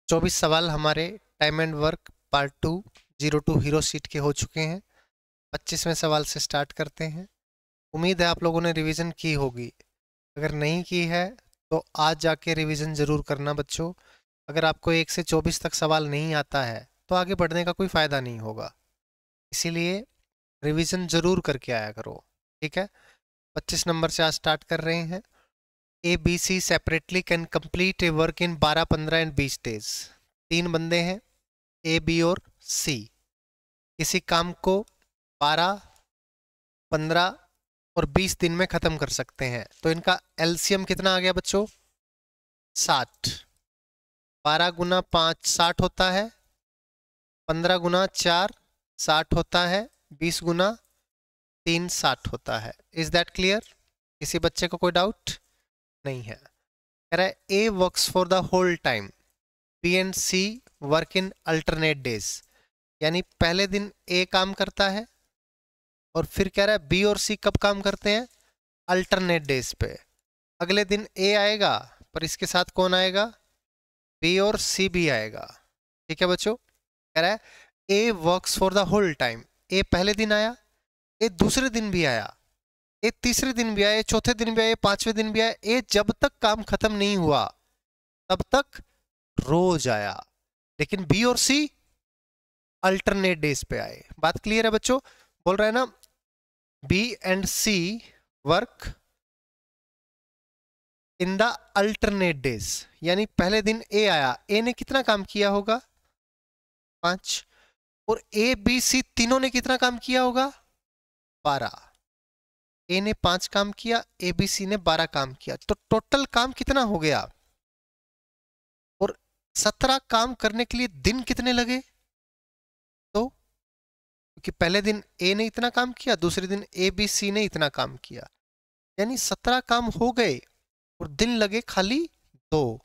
24 सवाल हमारे time and work part 2 02 hero seat के हो चुके हैं। 25वें सवाल से स्टार्ट करते हैं। उम्मीद है आप लोगों ने रिवीजन की होगी। अगर नहीं की है तो आज जाके रिवीजन ज़रूर करना बच्चों। अगर आपको 1 से 24 तक सवाल नहीं आता है तो आगे बढ़ने का कोई फ़ायदा नहीं होगा। इसीलिए रिवीजन ज़रूर करके आया करो। ठीक है, 25 नंबर से आज स्टार्ट कर रहे हैं। A B C separately can complete a work in 12, 15 and 20 days. 3 बंदे हैं, ए बी और सी। किसी काम को 12, 15 और 20 दिन में खत्म कर सकते हैं। तो इनका एलसीएम कितना आ गया बच्चों? 60। 12 गुना 5 60 होता है, 15 गुना 4 60 होता है, 20 गुना 3 60 होता है। Is that clear? किसी बच्चे को कोई डाउट नहीं है? कह रहा है A works for the whole time, B and C work in alternate days. यानी पहले दिन ए काम करता है और फिर कह रहा है बी और सी कब काम करते हैं? अल्टरनेट डेज पे। अगले दिन ए आएगा पर इसके साथ कौन आएगा? बी और सी भी आएगा। ठीक है बच्चों, कह रहा है A works for the whole time. A पहले दिन आया, ए दूसरे दिन भी आया, ए तीसरे दिन भी आया, चौथे दिन भी आया, पांचवें दिन भी आया। ए जब तक काम खत्म नहीं हुआ तब तक रोज आया। लेकिन बी और सी अल्टरनेट डेज पे आए। बात क्लियर है बच्चों? बोल रहा है ना, B and C work in the alternate days. यानी पहले दिन ए आया, ए ने कितना काम किया होगा? 5। और ए बी सी तीनों ने कितना काम किया होगा? 12। ए ने 5 काम किया, ए बी सी ने 12 काम किया, तो टोटल काम कितना हो गया? और 17 काम करने के लिए दिन कितने लगे? तो क्योंकि पहले दिन ए ने इतना काम किया, दूसरे दिन ए बी सी ने इतना काम किया, यानी 17 काम हो गए और दिन लगे खाली 2।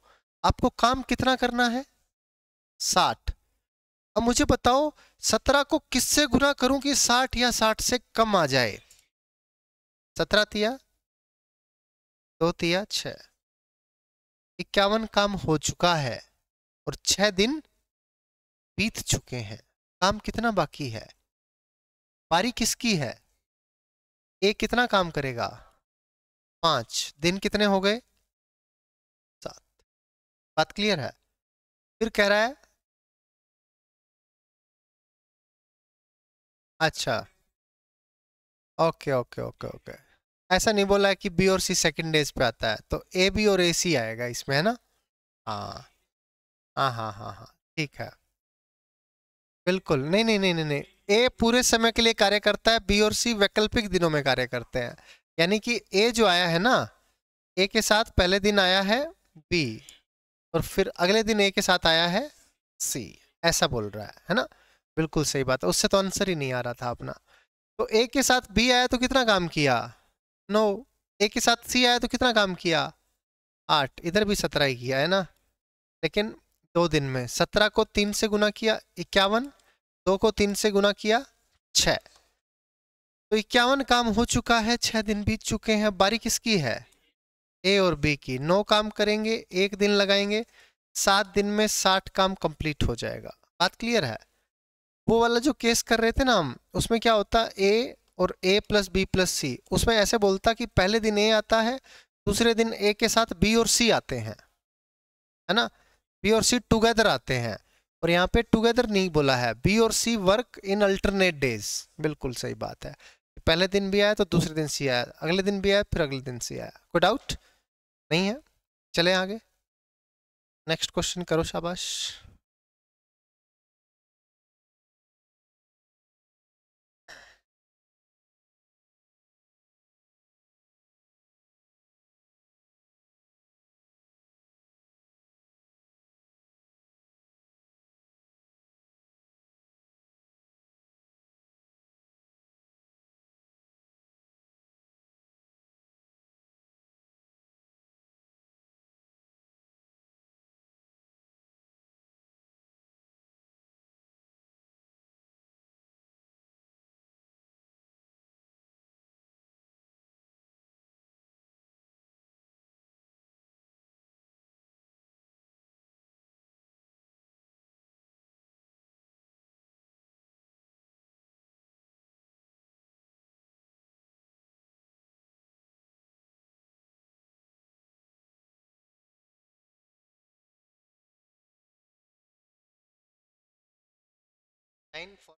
आपको काम कितना करना है? 60। अब मुझे बताओ 17 को किससे गुना करूं कि 60 या 60 से कम आ जाए? 17 तिया 2 तिया 6, 51 काम हो चुका है और 6 दिन बीत चुके हैं। काम कितना बाकी है? बारी किसकी है? ए कितना काम करेगा? 5। दिन कितने हो गए? 7। बात क्लियर है? फिर कह रहा है, अच्छा ओके ओके ओके ओके, ऐसा नहीं बोला है कि बी और सी सेकंड डेज पे आता है, तो ए बी और ए सी आएगा इसमें, है ना? हाँ हाँ हाँ हाँ हाँ, ठीक है। बिल्कुल नहीं नहीं नहीं नहीं नहीं, ए पूरे समय के लिए कार्य करता है, बी और सी वैकल्पिक दिनों में कार्य करते हैं। यानी कि ए जो आया है ना, ए के साथ पहले दिन आया है बी और फिर अगले दिन ए के साथ आया है सी, ऐसा बोल रहा है ना? बिल्कुल सही बात है, उससे तो आंसर ही नहीं आ रहा था अपना। तो ए के साथ बी आया तो कितना काम किया? 9। ए के साथ सी आया तो कितना काम किया? 8। इधर भी 17 ही किया है ना? लेकिन 2 दिन में 17 को 3 से गुना किया 51, 2 को 3 से गुना किया 6। तो 51 काम हो चुका है, 6 दिन बीत चुके हैं। बारी किसकी है? ए और बी की। 9 काम करेंगे, 1 दिन लगाएंगे, 7 दिन में 60 काम कंप्लीट हो जाएगा। बात क्लियर है? वो वाला जो केस कर रहे थे ना हम, उसमें क्या होता, ए और ए प्लस बी प्लस सी, उसमें ऐसे बोलता कि पहले दिन ए आता है, दूसरे दिन ए के साथ बी और सी आते हैं, है ना? बी और सी टुगेदर आते हैं। और यहाँ पे टुगेदर नहीं बोला है, बी और सी वर्क इन अल्टरनेट डेज। बिल्कुल सही बात है, पहले दिन भी आया तो दूसरे दिन सी आया, अगले दिन भी आया फिर अगले दिन सी आया। कोई डाउट नहीं है? चले आगे, नेक्स्ट क्वेश्चन करो, शाबाश। 9 for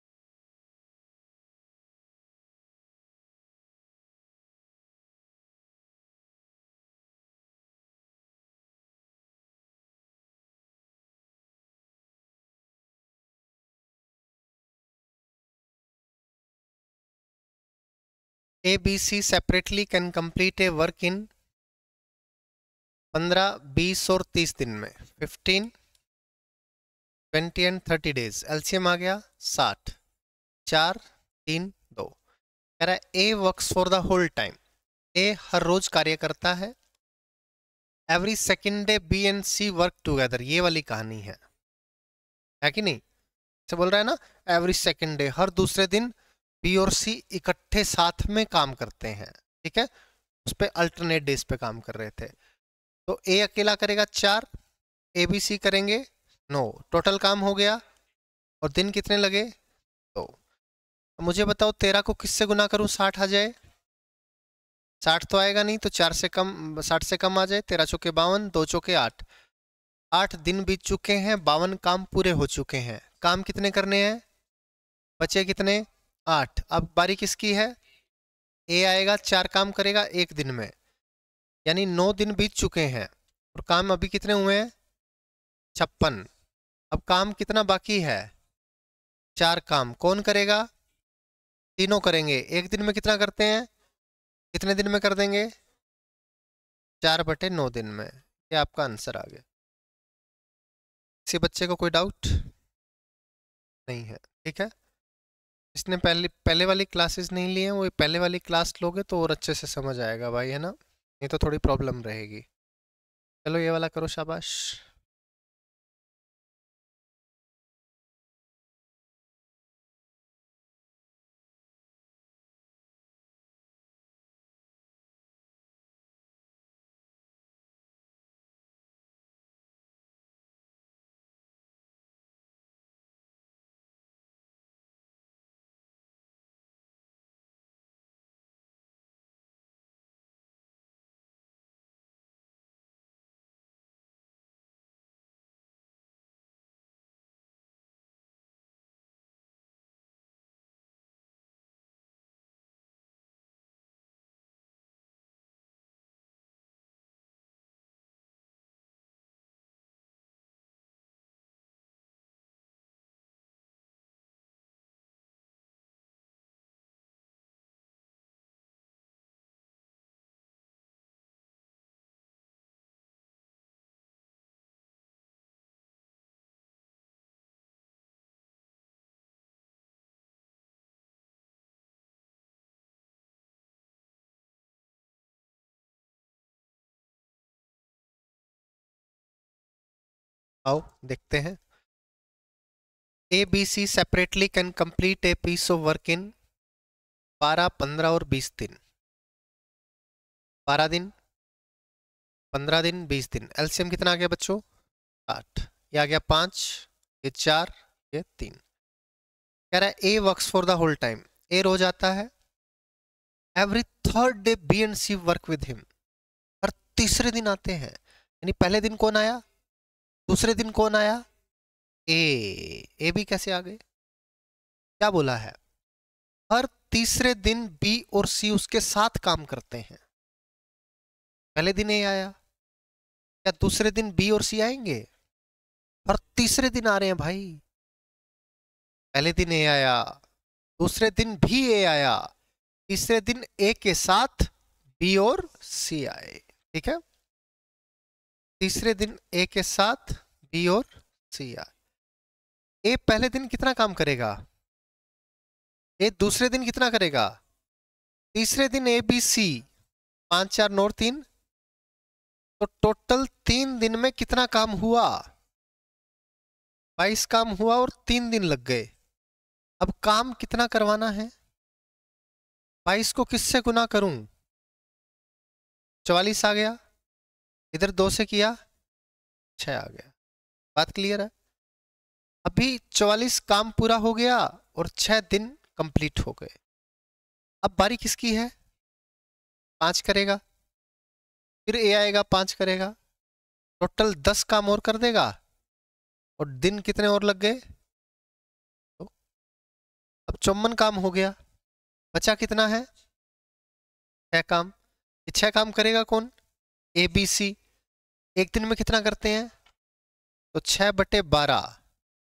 A, B, C separately can complete a work in 15, 20 और 30 दिन में 15, 20 एंड 30 डेज। एलसीएम आ गया 60, 4, 3, 2। कह रहा है A works for the whole time. A हर रोज कार्य करता है। Every second day B and C work together, ये वाली कहानी है कि नहीं? से बोल रहा है ना, एवरी सेकेंड डे, हर दूसरे दिन बी और सी इकट्ठे साथ में काम करते हैं। ठीक है, उस पर अल्टरनेट डेज पे काम कर रहे थे। तो ए अकेला करेगा 4, ए बी सी करेंगे 9, टोटल काम हो गया। और दिन कितने लगे? 2। मुझे बताओ 13 को किससे गुना करूं 60 आ जाए? 60 तो आएगा नहीं, तो 4 से कम, 60 से कम आ जाए। 13 चौके 52, 2 चौके 8। 8 दिन बीत चुके हैं, 52 काम पूरे हो चुके हैं। काम कितने करने हैं? बचे कितने? 8। अब बारी किसकी है? ए आएगा, 4 काम करेगा एक दिन में, यानी 9 दिन बीत चुके हैं और काम अभी कितने हुए हैं? 56। अब काम कितना बाकी है? 4 काम। कौन करेगा? तीनों करेंगे। एक दिन में कितना करते हैं? कितने दिन में कर देंगे? 4/9 दिन में। ये आपका आंसर आ गया। किसी बच्चे को कोई डाउट नहीं है? ठीक है, इसने पहले वाली क्लासेस नहीं ली हैं, वो पहले वाली क्लास लोगे तो और अच्छे से समझ आएगा भाई, है ना? नहीं तो थोड़ी प्रॉब्लम रहेगी। चलो ये वाला करो, शाबाश। आओ देखते हैं। A B C separately can complete a piece of work in 12, 15 और 20 दिन। 12 दिन, 15 दिन, 20 दिन। एलसीएम कितना आ गया बच्चों? 8। ये आ गया 5, ये 4, ये 3। कह रहा है A works for the whole time. A रोज आता है। Every third day B and C work with him. हर तीसरे दिन आते हैं। यानी पहले दिन कौन आया? दूसरे दिन कौन आया? ए भी कैसे आ गए? क्या बोला है? हर तीसरे दिन बी और सी उसके साथ काम करते हैं। पहले दिन ए आया, क्या दूसरे दिन बी और सी आएंगे? हर तीसरे दिन आ रहे हैं भाई। पहले दिन ए आया, दूसरे दिन भी ए आया, तीसरे दिन ए के साथ बी और सी आए। ठीक है, तीसरे दिन ए के साथ बी और सी आए। ए पहले दिन कितना काम करेगा? ए दूसरे दिन कितना करेगा? तीसरे दिन ए बी सी, 5, 4, 9, 3, तो टोटल 3 दिन में कितना काम हुआ? 22 काम हुआ और 3 दिन लग गए। अब काम कितना करवाना है? 22 को किससे गुना करूं? 44 आ गया, इधर 2 से किया 6 आ गया। बात क्लियर है? अभी 44 काम पूरा हो गया और 6 दिन कंप्लीट हो गए। अब बारी किसकी है? 5 करेगा, फिर ए आएगा 5 करेगा, टोटल 10 काम और कर देगा और दिन कितने और लग गए? तो तो 54 काम हो गया। बचा कितना है? 6 काम। ये 6 काम करेगा कौन? A B C. एक दिन में कितना करते हैं? तो 6/12,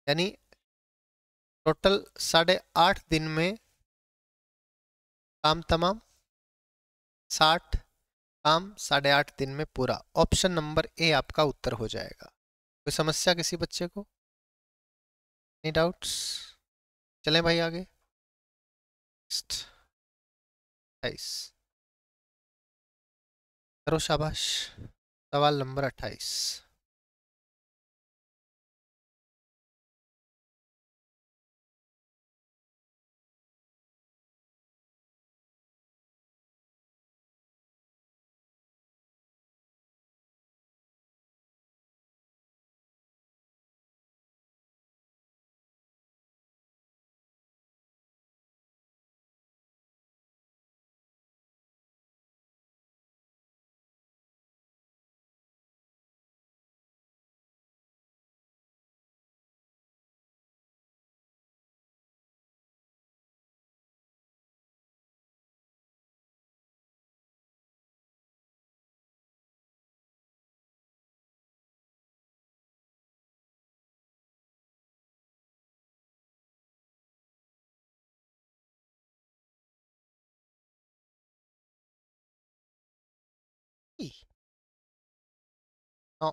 यानी टोटल 8.5 दिन में काम तमाम। 60 काम 8.5 दिन में पूरा। ऑप्शन नंबर ए आपका उत्तर हो जाएगा। कोई समस्या किसी बच्चे को? Any doubts? चलें भाई आगे। 28 करो, शाबाश। सवाल नंबर 28। नौ।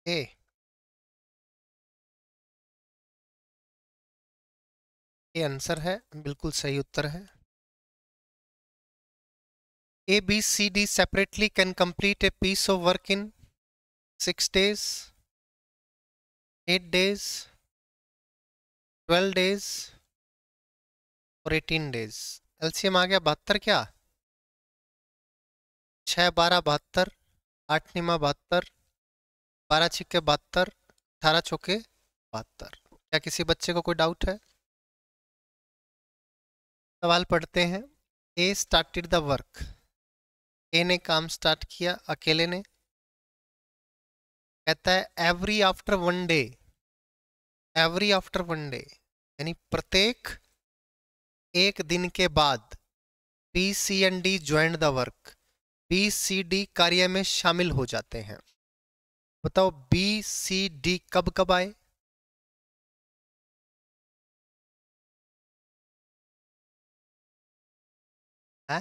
ए। ये आंसर है, बिल्कुल सही उत्तर है। A, B, C, D separately can complete a piece of work in 6 days, 8 days, 12 days और 18 days। एलसीएम आ गया 72 क्या? 6 12 72, 8 निमा 72, 12 छिक्के 72, 18 चौके 72। क्या किसी बच्चे को कोई डाउट है? सवाल पढ़ते हैं। A started the work. A ने काम स्टार्ट किया अकेले ने। कहता है every after 1 day, every after 1 day यानी प्रत्येक एक दिन के बाद B C and D join the work. B C D कार्य में शामिल हो जाते हैं। बताओ बी सी डी कब कब आए? है?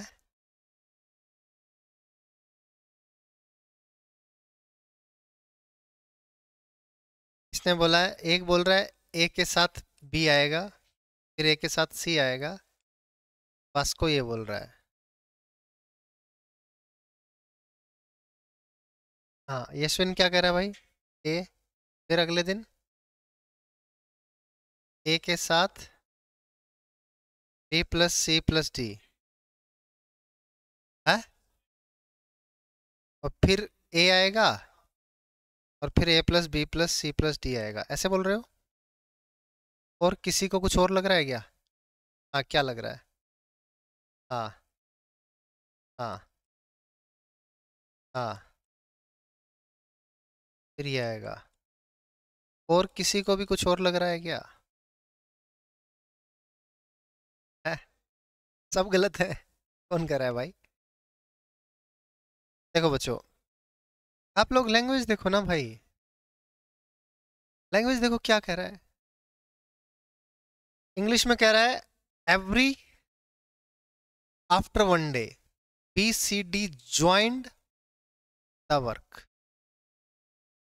इसने बोला है, एक बोल रहा है ए के साथ बी आएगा, फिर ए के साथ सी आएगा। वास्को ये बोल रहा है। हाँ, यशविन क्या कह रहा है भाई? ए, फिर अगले दिन ए के साथ B plus C plus D है, और फिर ए आएगा। और फिर a plus B plus C plus D आएगा, ऐसे बोल रहे हो? और किसी को कुछ और लग रहा है क्या? हाँ, क्या लग रहा है? हाँ हाँ हाँ, फिर ये आएगा। और किसी को भी कुछ और लग रहा है क्या? है? सब गलत है। कौन कर रहा है भाई? देखो बच्चों, आप लोग लैंग्वेज देखो ना भाई, लैंग्वेज देखो क्या कह रहा है। इंग्लिश में कह रहा है every after one day B C D joined the work.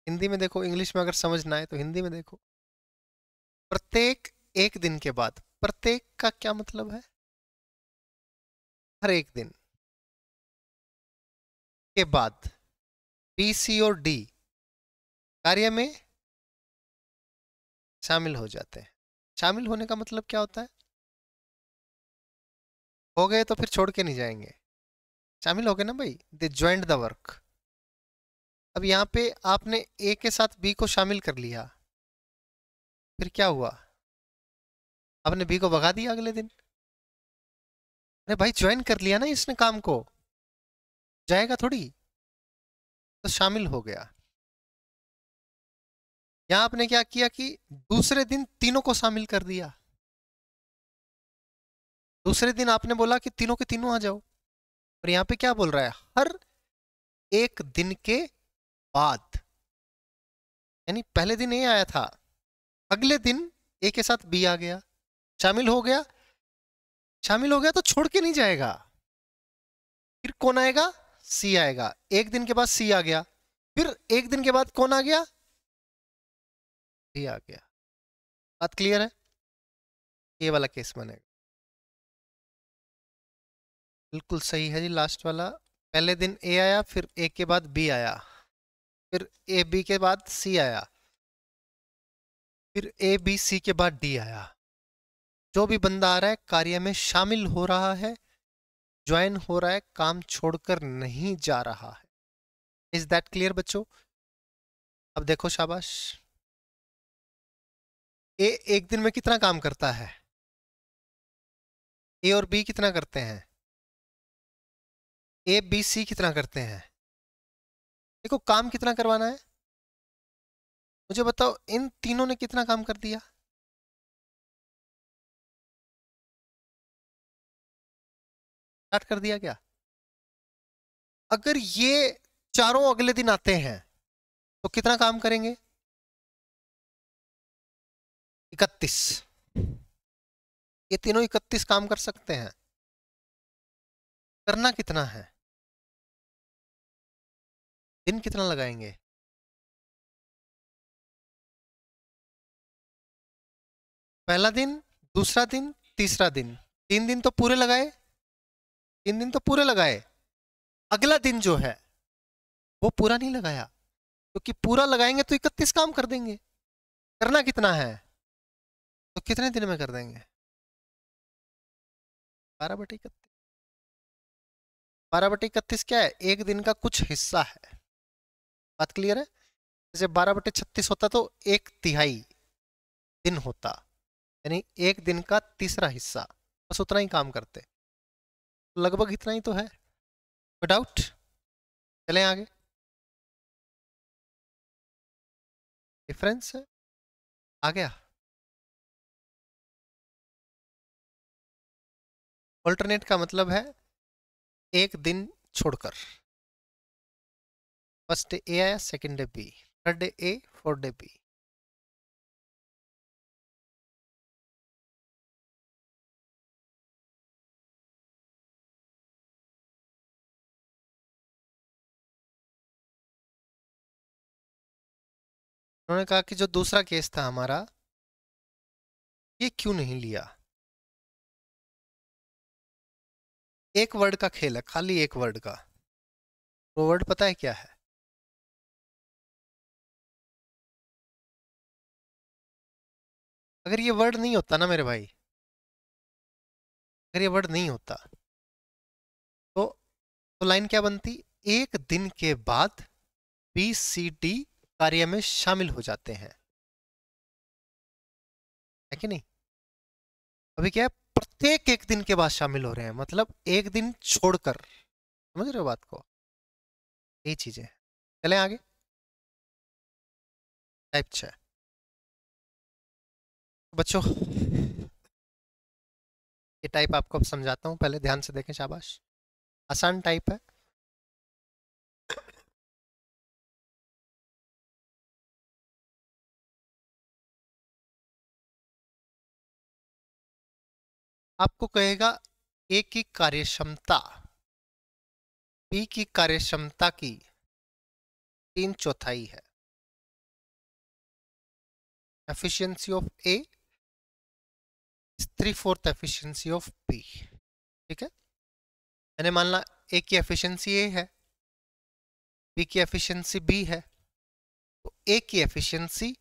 Hindi में देखो, इंग्लिश में अगर समझना है तो हिंदी में देखो। प्रत्येक एक दिन के बाद, प्रत्येक का क्या मतलब है? हर एक दिन के बाद बी सी और डी कार्य में शामिल हो जाते हैं। शामिल होने का मतलब क्या होता है? हो गए तो फिर छोड़ के नहीं जाएंगे, शामिल हो गए ना भाई, दे ज्वाइंड द वर्क। अब यहाँ पे आपने ए के साथ बी को शामिल कर लिया, फिर क्या हुआ? आपने बी को भगा दिया अगले दिन। अरे भाई, ज्वाइन कर लिया ना इसने काम को, जाएगा थोड़ी, तो शामिल हो गया। यहां आपने क्या किया कि दूसरे दिन तीनों को शामिल कर दिया। दूसरे दिन आपने बोला कि तीनों के तीनों आ जाओ, और यहाँ पे क्या बोल रहा है? हर एक दिन के बाद, यानी पहले दिन ए आया था, अगले दिन ए के साथ बी आ गया, शामिल हो गया। शामिल हो गया तो छोड़ के नहीं जाएगा। फिर कौन आएगा? सी आएगा। एक दिन के बाद सी आ गया, फिर एक दिन के बाद कौन आ गया? डी आ गया। बात क्लियर है? ये वाला केस बनेगा। बिल्कुल सही है जी, लास्ट वाला। पहले दिन ए आया, फिर ए के बाद बी आया, फिर ए बी के बाद सी आया, फिर ए बी सी के बाद डी आया। जो भी बंदा आ रहा है कार्य में शामिल हो रहा है, ज्वाइन हो रहा है, काम छोड़कर नहीं जा रहा है। इज दैट क्लियर बच्चों? अब देखो, शाबाश। ए एक दिन में कितना काम करता है? ए और बी कितना करते हैं? ए बी सी कितना करते हैं? देखो, काम कितना करवाना है मुझे बताओ, इन तीनों ने कितना काम कर दिया? स्टार्ट कर दिया क्या? अगर ये चारों अगले दिन आते हैं तो कितना काम करेंगे? 31। ये तीनों 31 काम कर सकते हैं। करना कितना है? दिन कितना लगाएंगे? पहला दिन, दूसरा दिन, तीसरा दिन, 3 दिन तो पूरे लगाए। 3 दिन तो पूरे लगाए। अगला दिन जो है वो पूरा नहीं लगाया, क्योंकि पूरा लगाएंगे तो 31 काम कर देंगे। करना कितना है? तो कितने दिन में कर देंगे? 12/31। 12/31 क्या है? एक दिन का कुछ हिस्सा है। बात क्लियर है? जैसे 12/36 होता तो 1/3 दिन होता, यानी एक दिन का तीसरा हिस्सा। बस उतना ही काम करते, लगभग इतना ही तो है। No doubt. चलें आगे। डिफरेंस है, आ गया। ऑल्टरनेट का मतलब है एक दिन छोड़कर। फर्स्ट डे ए आया, second day B, third day A, fourth day B. उन्होंने कहा कि जो दूसरा केस था हमारा, ये क्यों नहीं लिया? एक वर्ड का खेल है, खाली एक वर्ड का। वो वर्ड पता है क्या है? अगर ये वर्ड नहीं होता ना मेरे भाई, अगर ये वर्ड नहीं होता तो लाइन क्या बनती? एक दिन के बाद बी सी डी कार्य में शामिल हो जाते हैं, है कि नहीं? अभी क्या है, प्रत्येक एक दिन के बाद शामिल हो रहे हैं, मतलब एक दिन छोड़कर, समझ रहे हो बात को? यही चीजें हैं। चलें आगे। टाइप 6 बच्चों, ये टाइप आपको अब समझाता हूँ, पहले ध्यान से देखें, शाबाश। आसान टाइप है। आपको कहेगा ए की कार्यक्षमता बी की कार्यक्षमता की 3/4 है। Efficiency of A 3/4 efficiency of B. ठीक है, मैंने मान ला ए की एफिशिएंसी ए है, बी की एफिशिएंसी बी है, तो ए की एफिशिएंसी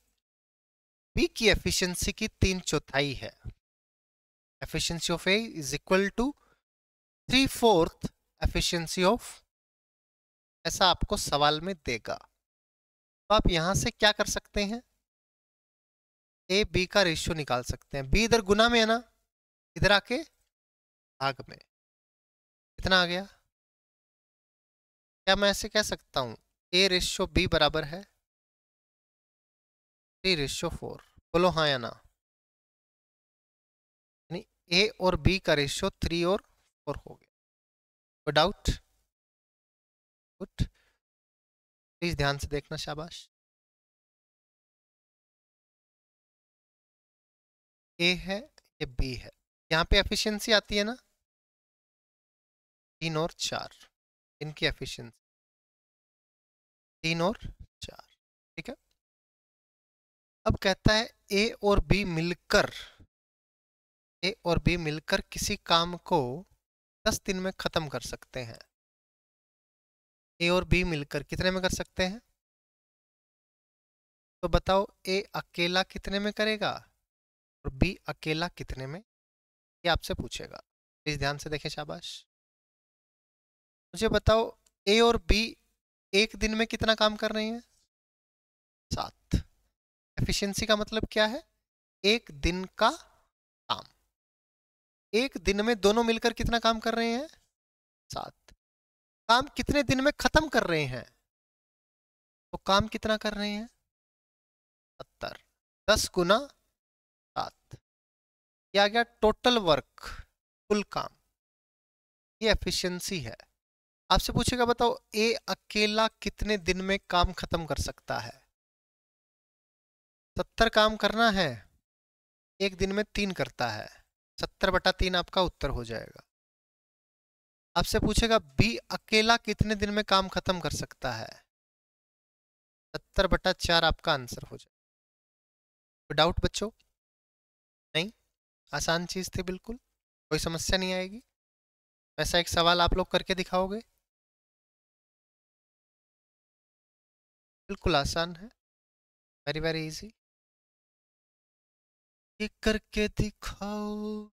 बी की एफिशिएंसी की 3/4 है। Efficiency of A is equal to 3/4 efficiency of, ऐसा आपको सवाल में देगा। तो आप यहां से क्या कर सकते हैं, ए बी का रेशियो निकाल सकते हैं। बी इधर गुना में है ना, इधर आके भाग में, कितना आ गया? क्या मैं ऐसे कह सकता हूं ए रेशियो बी बराबर है 3/4? बोलो हाँ या ना। यानी ए और बी का रेशियो 3 और 4 हो गया। कोई डाउट? गुड, प्लीज ध्यान से देखना, शाबाश। ए है, ये बी है, यहाँ पे एफिशिएंसी आती है ना 3 और 4, इनकी एफिशिएंसी 3 और 4। ठीक है, अब कहता है ए और बी मिलकर, ए और बी मिलकर किसी काम को 10 दिन में खत्म कर सकते हैं। ए और बी मिलकर कितने में कर सकते हैं? तो बताओ, ए अकेला कितने में करेगा और बी अकेला कितने में, ये आपसे पूछेगा। प्लीज ध्यान से देखें, शाबाश। मुझे बताओ, ए और बी एक दिन में कितना काम कर रहे हैं? 7। एफिशिएंसी का मतलब क्या है? एक दिन का काम। एक दिन में दोनों मिलकर कितना काम कर रहे हैं? 7। काम कितने दिन में खत्म कर रहे हैं? तो काम कितना कर रहे हैं? 70। 10 गुना 7, ये आ गया टोटल वर्क, कुल काम। ये एफिशिएंसी है। आपसे पूछेगा बताओ, ए अकेला कितने दिन में काम खत्म कर सकता है? 70 काम करना है, एक दिन में 3 करता है, 70/3 आपका उत्तर हो जाएगा। आपसे पूछेगा बी अकेला कितने दिन में काम खत्म कर सकता है? 70/4 आपका आंसर हो जाएगा। कोई डाउट बच्चों? नहीं, आसान चीज थी बिल्कुल, कोई समस्या नहीं आएगी। ऐसा एक सवाल आप लोग करके दिखाओगे, बिल्कुल आसान है, वेरी वेरी इजी। ये करके दिखाओ।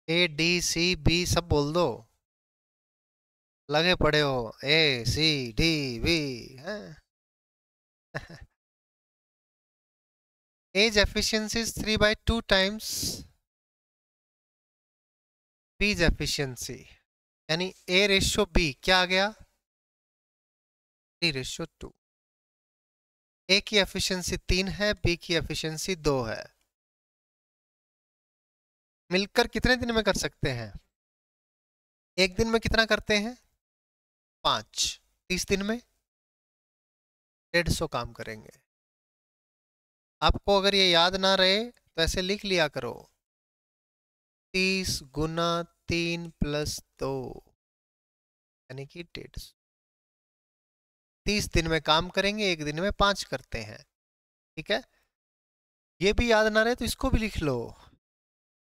ए डी सी बी सब बोल दो, लगे पड़े हो, ए सी डी बी है। एज एफिशिएंसी इज 3/2 टाइम्स बीज एफिशिएंसी, यानी ए रेशियो बी क्या आ गया? 3/2। ए की एफिशिएंसी 3 है, बी की एफिशिएंसी 2 है, मिलकर कितने दिन में कर सकते हैं? एक दिन में कितना करते हैं? 5। 30 दिन में 150 काम करेंगे। आपको अगर ये याद ना रहे तो ऐसे लिख लिया करो, 30 गुना 3 + 2 यानी कि 150। 30 दिन में काम करेंगे, 1 दिन में 5 करते हैं। ठीक है, ये भी याद ना रहे तो इसको भी लिख लो,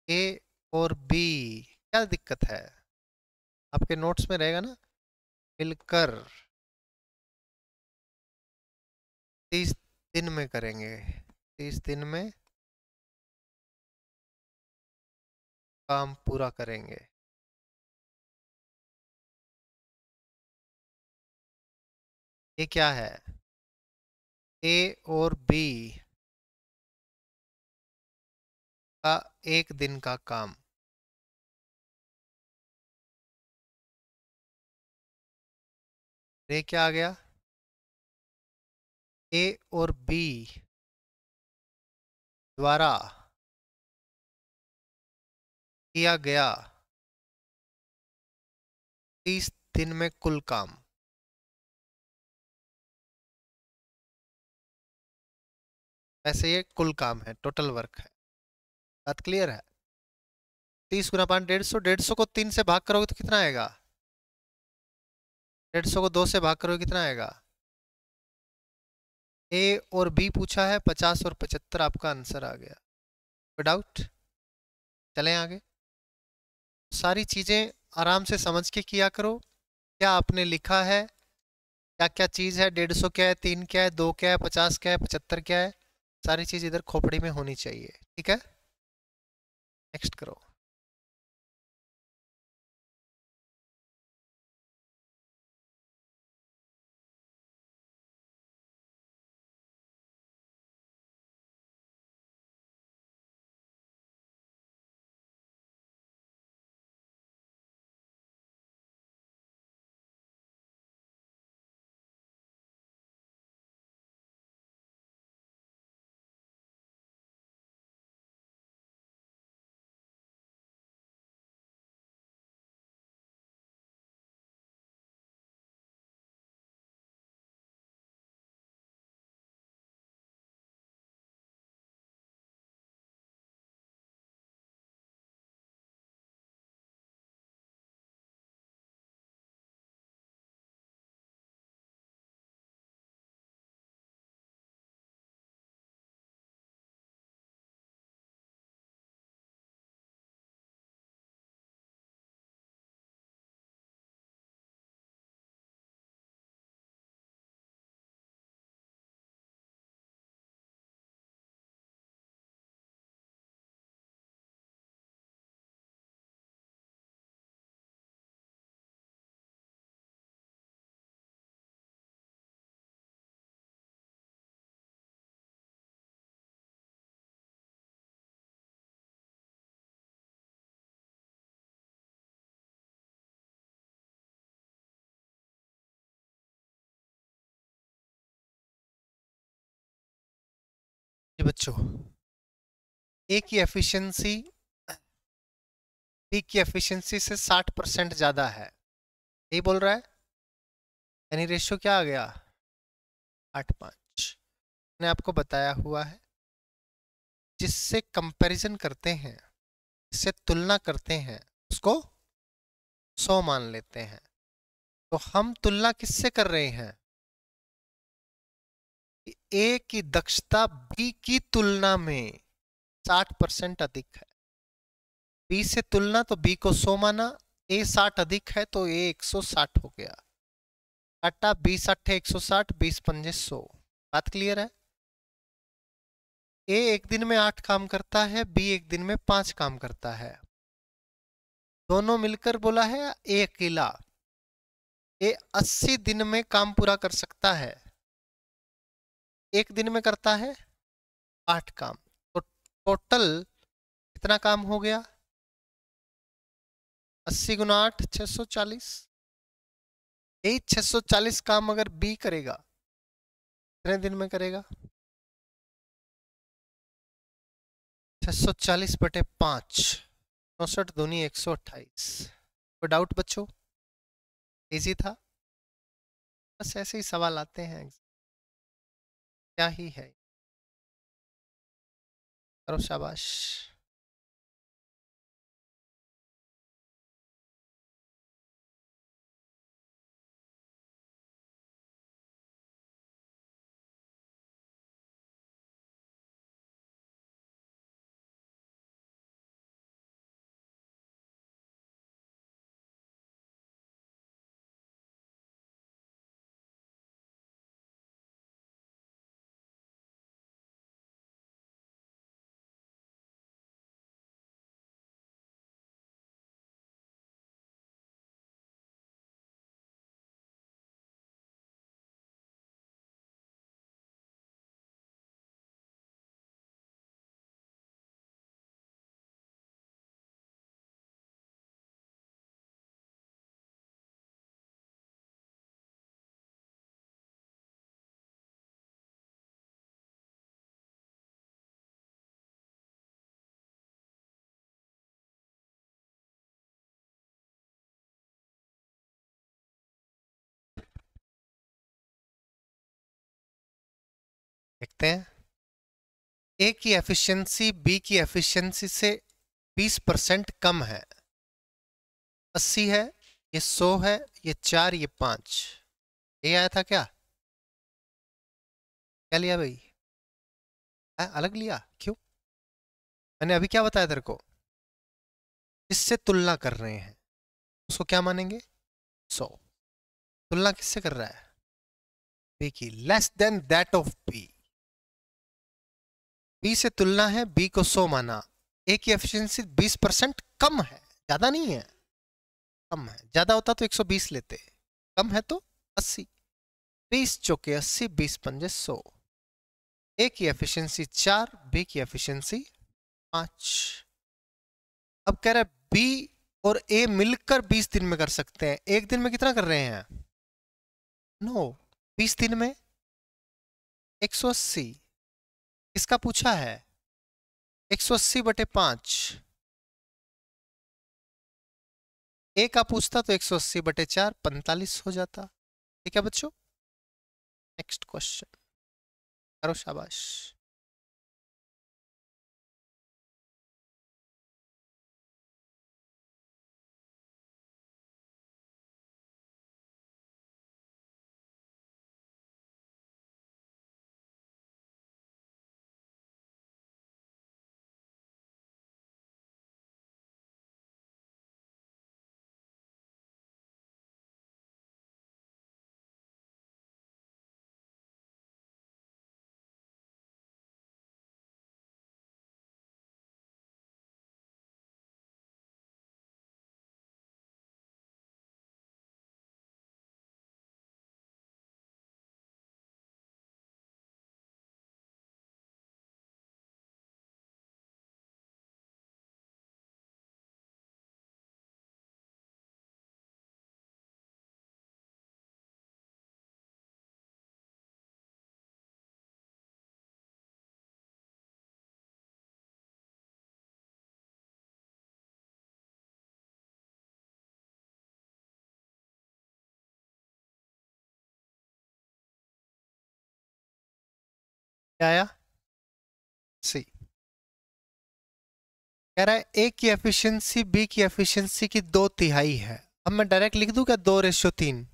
ए और बी। क्या दिक्कत है, आपके नोट्स में रहेगा ना, मिलकर 30 दिन में करेंगे, 30 दिन में काम पूरा करेंगे। ये क्या है, ए और बी का 1 दिन का काम। ये क्या आ गया, ए और बी द्वारा किया गया 30 दिन में कुल काम। ऐसे ये कुल काम है, टोटल वर्क है। बात क्लियर है। 30 गुना 5 150, 150 को 3 से भाग करोगे तो कितना आएगा, 150 को 2 से भाग करोगे कितना आएगा। ए और बी पूछा है, 50 और 75 आपका आंसर आ गया। कोई डाउट, चलें आगे। सारी चीजें आराम से समझ के किया करो। क्या आपने लिखा है, क्या क्या चीज है, 150 क्या है, 3 क्या है, 2 क्या है, 50 क्या है, 75 क्या है, सारी चीज इधर खोपड़ी में होनी चाहिए। ठीक है, नेक्स्ट करो। जी बच्चों, ए की एफिशिएंसी बी की एफिशिएंसी से 60% ज्यादा है, यही बोल रहा है। यानी रेशियो क्या आ गया, 8:5। मैंने आपको बताया हुआ है, जिससे कंपैरिजन करते हैं, जिससे तुलना करते हैं, उसको 100 मान लेते हैं। तो हम तुलना किससे कर रहे हैं, ए की दक्षता बी की तुलना में 60% अधिक है। बी से तुलना तो बी को 100 माना, ए 60 अधिक है तो ए 160 हो गया। काटा 20 8 160, 20 पंजे 100। बात क्लियर है। ए एक दिन में 8 काम करता है, बी एक दिन में 5 काम करता है। दोनों मिलकर बोला है, ए अकेला। ए 80 दिन में काम पूरा कर सकता है, एक दिन में करता है 8 काम। तो टोटल कितना काम हो गया, 80 गुना 8 640। यही 640 काम अगर बी करेगा, कितने दिन में करेगा, 640/5, 64 दूनी 128। कोई डाउट बच्चों, इजी था। बस ऐसे ही सवाल आते हैं, क्या ही है। करो शाबाश। देखते हैं। ए की एफिशिएंसी बी की एफिशिएंसी से 20% कम है। 80 है, ये 100 है, ये 4, ये 5। ये आया था क्या? क्या लिया भाई? अलग लिया क्यों? मैंने अभी क्या बताया तेरे को? इससे तुलना कर रहे हैं उसको क्या मानेंगे? 100। तुलना किससे कर रहा है? बी की। Less than that of B. B से तुलना है, बी को 100 माना। ए की एफिशिएंसी 20% कम है, ज्यादा नहीं है, कम है। ज्यादा होता तो 120 लेते, कम है तो 80। 20 चौके 80, 20 पंजे 100। ए की एफिशिएंसी 4, बी की एफिशिएंसी 5। अब कह रहा है बी और ए मिलकर 20 दिन में कर सकते हैं। एक दिन में कितना कर रहे हैं? नो, 20 दिन में 180। इसका पूछा है 180/5। ए का पूछता तो 180/4 45 हो जाता। ठीक है बच्चों, नेक्स्ट क्वेश्चन करो, शाबाश। क्या आया? सी। कह रहा है ए की एफिशिएंसी बी की एफिशिएंसी की 2/3 है। अब मैं डायरेक्ट लिख दूं क्या? 2:3।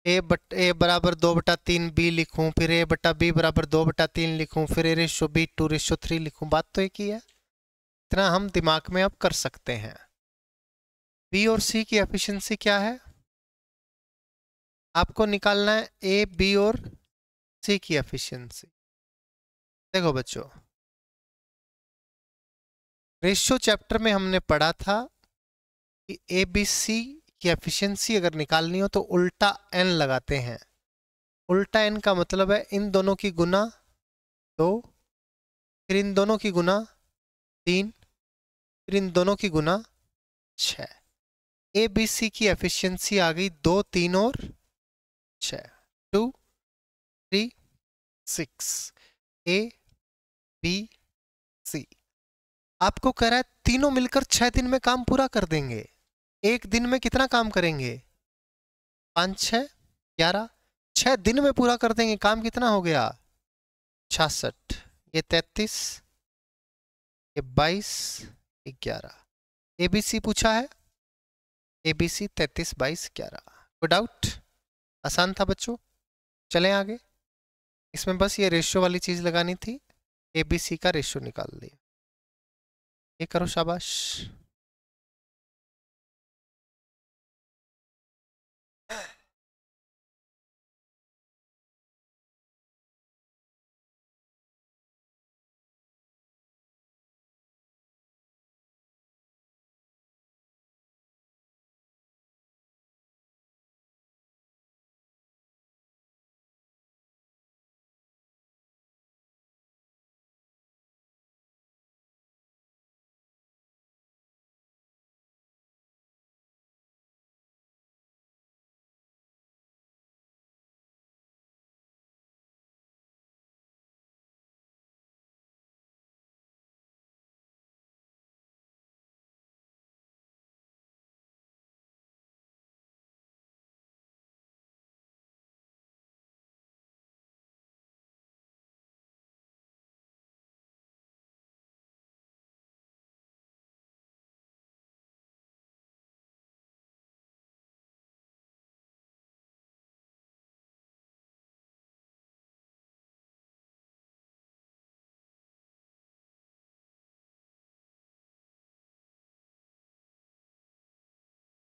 ए बराबर 2/3 बी लिखूं, फिर ए बटा बी बराबर 2/3 लिखूं, फिर A/B 2:3 लिखूं। बात तो एक ही है। इतना हम दिमाग में अब कर सकते हैं। बी और सी की एफिशिएंसी क्या है? आपको निकालना है ए बी और सी की एफिशिएंसी। देखो बच्चों, रेशियो चैप्टर में हमने पढ़ा था कि ए बी सी की एफिशिएंसी अगर निकालनी हो तो उल्टा एन लगाते हैं। उल्टा एन का मतलब है इन दोनों की गुना 2, फिर इन दोनों की गुना 3, फिर इन दोनों की गुना 6। ए बी सी की एफिशिएंसी आ गई 2, 3 और 6। 2, 3, 6। A B C. आपको कह रहा है तीनों मिलकर 6 दिन में काम पूरा कर देंगे। एक दिन में कितना काम करेंगे? 5, 6, 11। 6 दिन में पूरा कर देंगे। काम कितना हो गया? 66। ये 33, ये 22, 11। एबीसी पूछा है, एबीसी 33, 22, 11। कोई डाउट? आसान था बच्चों। चलें आगे। इसमें बस ये रेशियो वाली चीज लगानी थी। एबीसी का रेशियो निकाल लिया। ये करो, शाबाश।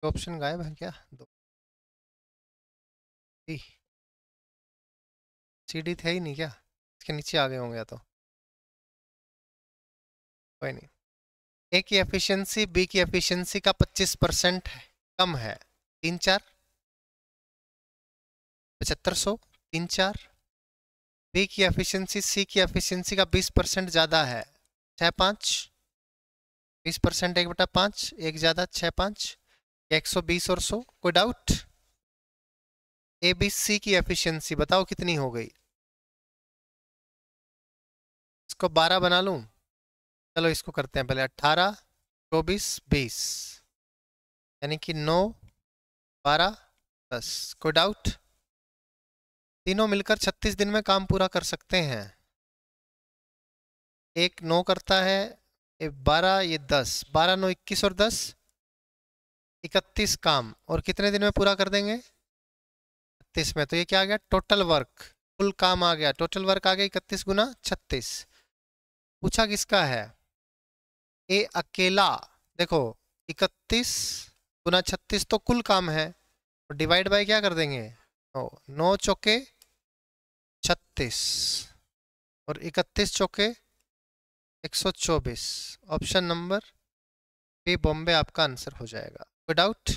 ऑप्शन गायब है क्या? दो सी डी थे ही नहीं क्या? इसके नीचे आ गए होंगे या तो, कोई नहीं। ए की एफिशिएंसी बी की एफिशिएंसी का 25% है, कम है। 3 4 7500, 3 4। बी की एफिशिएंसी सी की एफिशिएंसी का 20% ज्यादा है, 6 5। 20% 1/5, एक ज्यादा 6 5, 120 और 100। कोई डाउट? ए बी सी की एफिशिएंसी बताओ कितनी हो गई? इसको 12 बना लूं? चलो इसको करते हैं पहले 18 24 20, यानी कि 9 12 10। कोई डाउट? तीनों मिलकर 36 दिन में काम पूरा कर सकते हैं। एक 9 करता है, ये 12, ये 10, 12 9 21 और 10 31 काम, और कितने दिन में पूरा कर देंगे? 36 में। तो ये क्या आ गया? टोटल वर्क, कुल काम आ गया। टोटल वर्क आ गया 31 गुना 36। पूछा किसका है? ए अकेला। देखो 31 गुना 36 तो कुल काम है, और डिवाइड बाय क्या कर देंगे? 9। 9 चौके 36 और 31 चौके 124। ऑप्शन नंबर बी बॉम्बे आपका आंसर हो जाएगा। कोई डाउट?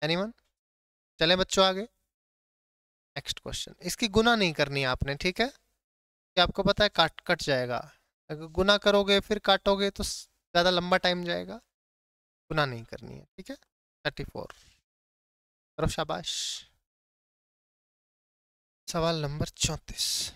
एनीवन? चले बच्चों आगे। Next question. इसकी गुना नहीं करनी है आपने, ठीक है? कि आपको पता है काट कट जाएगा। अगर गुना करोगे फिर काटोगे तो ज़्यादा लंबा टाइम जाएगा। गुना नहीं करनी है, ठीक है? 34 करो, शाबाश। सवाल नंबर 34।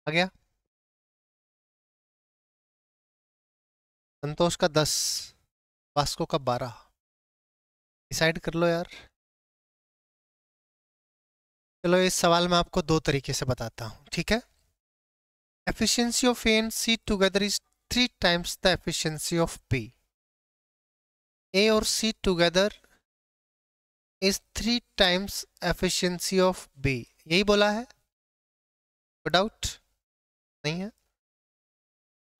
आ गया? संतोष का 10, वास्को का 12। डिसाइड कर लो यार। चलो इस सवाल में आपको दो तरीके से बताता हूँ, ठीक है? Efficiency of A and C together is 3 times the efficiency of B. A और C together is 3 times efficiency of B, यही बोला है? कोई डाउट नहीं है?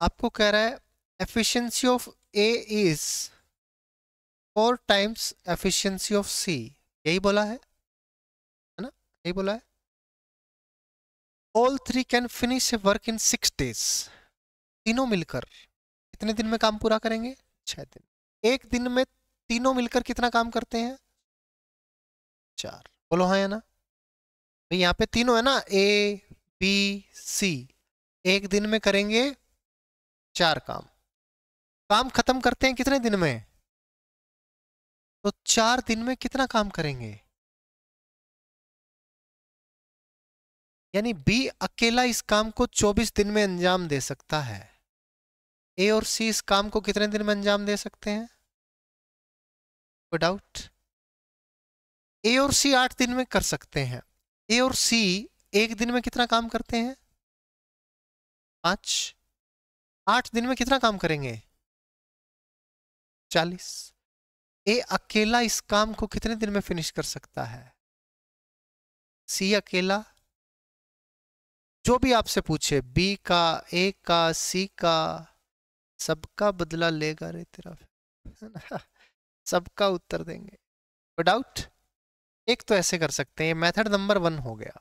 आपको कह रहा है efficiency of A is 4 times efficiency of C, यही बोला है ना? यही बोला है। All three can finish a work in 6 days। तीनों मिलकर कितने दिन में काम पूरा करेंगे? 6 दिन। एक दिन में तीनों मिलकर कितना काम करते हैं? 4। बोलो हाँ या ना भाई? यहाँ पे तीनों है ना, ए बी सी, एक दिन में करेंगे 4 काम। काम खत्म करते हैं कितने दिन में? तो 4 दिन में कितना काम करेंगे? यानी बी अकेला इस काम को 24 दिन में अंजाम दे सकता है। ए और सी इस काम को कितने दिन में अंजाम दे सकते हैं? कोई डाउट? ए और सी 8 दिन में कर सकते हैं। ए और सी एक दिन में कितना काम करते हैं? 5। 8 दिन में कितना काम करेंगे? 40। ए अकेला इस काम को कितने दिन में फिनिश कर सकता है? सी अकेला, जो भी आपसे पूछे, बी का, ए का, सी का, सबका बदला लेगा रे तेरा, है ना? सबका उत्तर देंगे। कोई डाउट? एक तो ऐसे कर सकते हैं, मेथड नंबर 1 हो गया।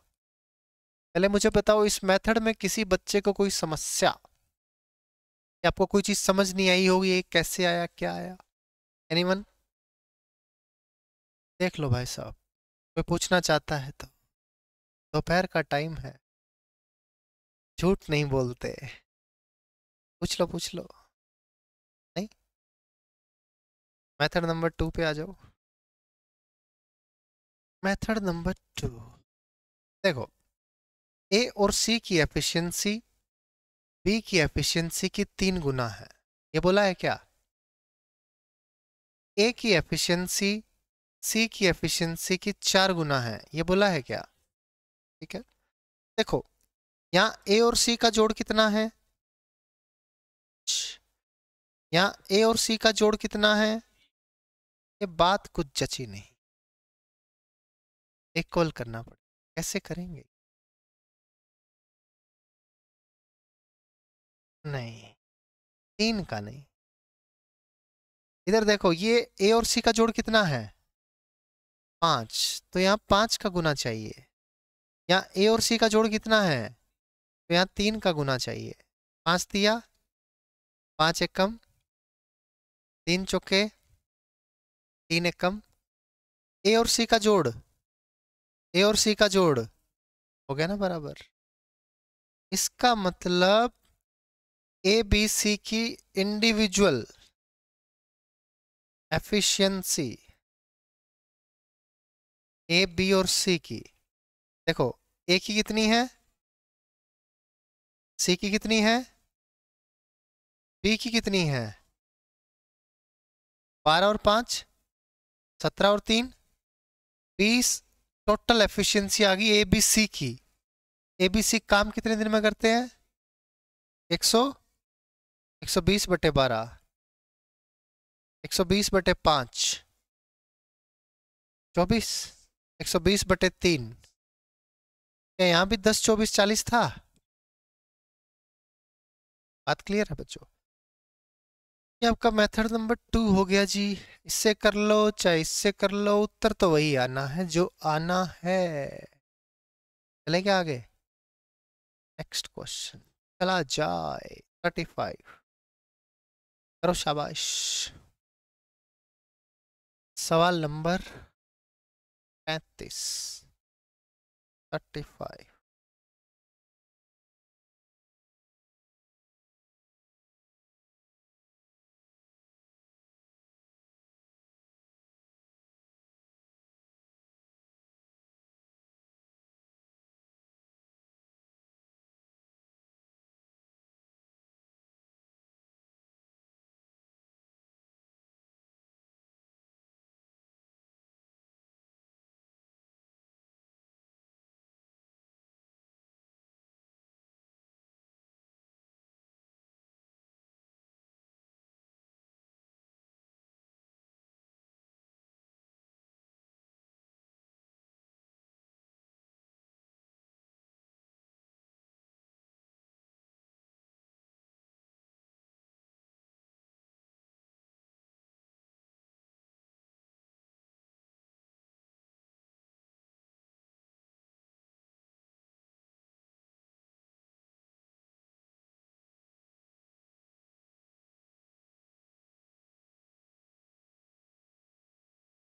पहले मुझे बताओ, इस मेथड में किसी बच्चे को कोई समस्या या आपको कोई चीज समझ नहीं आई होगी, ये कैसे आया, क्या आया? एनीवन? देख लो भाई साहब, कोई पूछना चाहता है तो। दोपहर का टाइम है, झूठ नहीं बोलते। पूछ लो पूछ लो। नहीं? मेथड नंबर 2 पे आ जाओ। मेथड नंबर 2, देखो, ए और सी की एफिशिएंसी बी की एफिशिएंसी की 3 गुना है, ये बोला है क्या? ए की एफिशिएंसी सी की एफिशिएंसी की 4 गुना है, ये बोला है क्या? ठीक है, देखो, यहाँ ए और सी का जोड़ कितना है? यहाँ ए और सी का जोड़ कितना है? ये बात कुछ जची नहीं, एक कॉल करना पड़ेगा। कैसे करेंगे? नहीं, 3 का नहीं। इधर देखो, ये ए और सी का जोड़ कितना है? 5, तो यहाँ 5 का गुना चाहिए। यहाँ ए और सी का जोड़ कितना है? तो यहाँ 3 का गुना चाहिए। 5 दिया, 5 एकम, 3 चौके, 3 एकम। ए और सी का जोड़, ए और सी का जोड़ हो गया ना बराबर। इसका मतलब ए बी सी की इंडिविजुअल एफिशिएंसी, ए बी और सी की, देखो, ए की कितनी है, सी की कितनी है, बी की कितनी है? 12 और 5, 17 और 3, 20। टोटल एफिशिएंसी आ गई ए बी सी की। ए बी सी काम कितने दिन में करते हैं? 100, 120/12, 120/5, 24, 120/3। क्या यहाँ भी 10, 24, 40 था? बात क्लियर है बच्चों? ये आपका मेथड नंबर 2 हो गया जी। इससे कर लो चाहे इससे कर लो, उत्तर तो वही आना है जो आना है। चले क्या आगे? नेक्स्ट क्वेश्चन चला जाए। 35 करो, शाबाश। सवाल number 35, 35।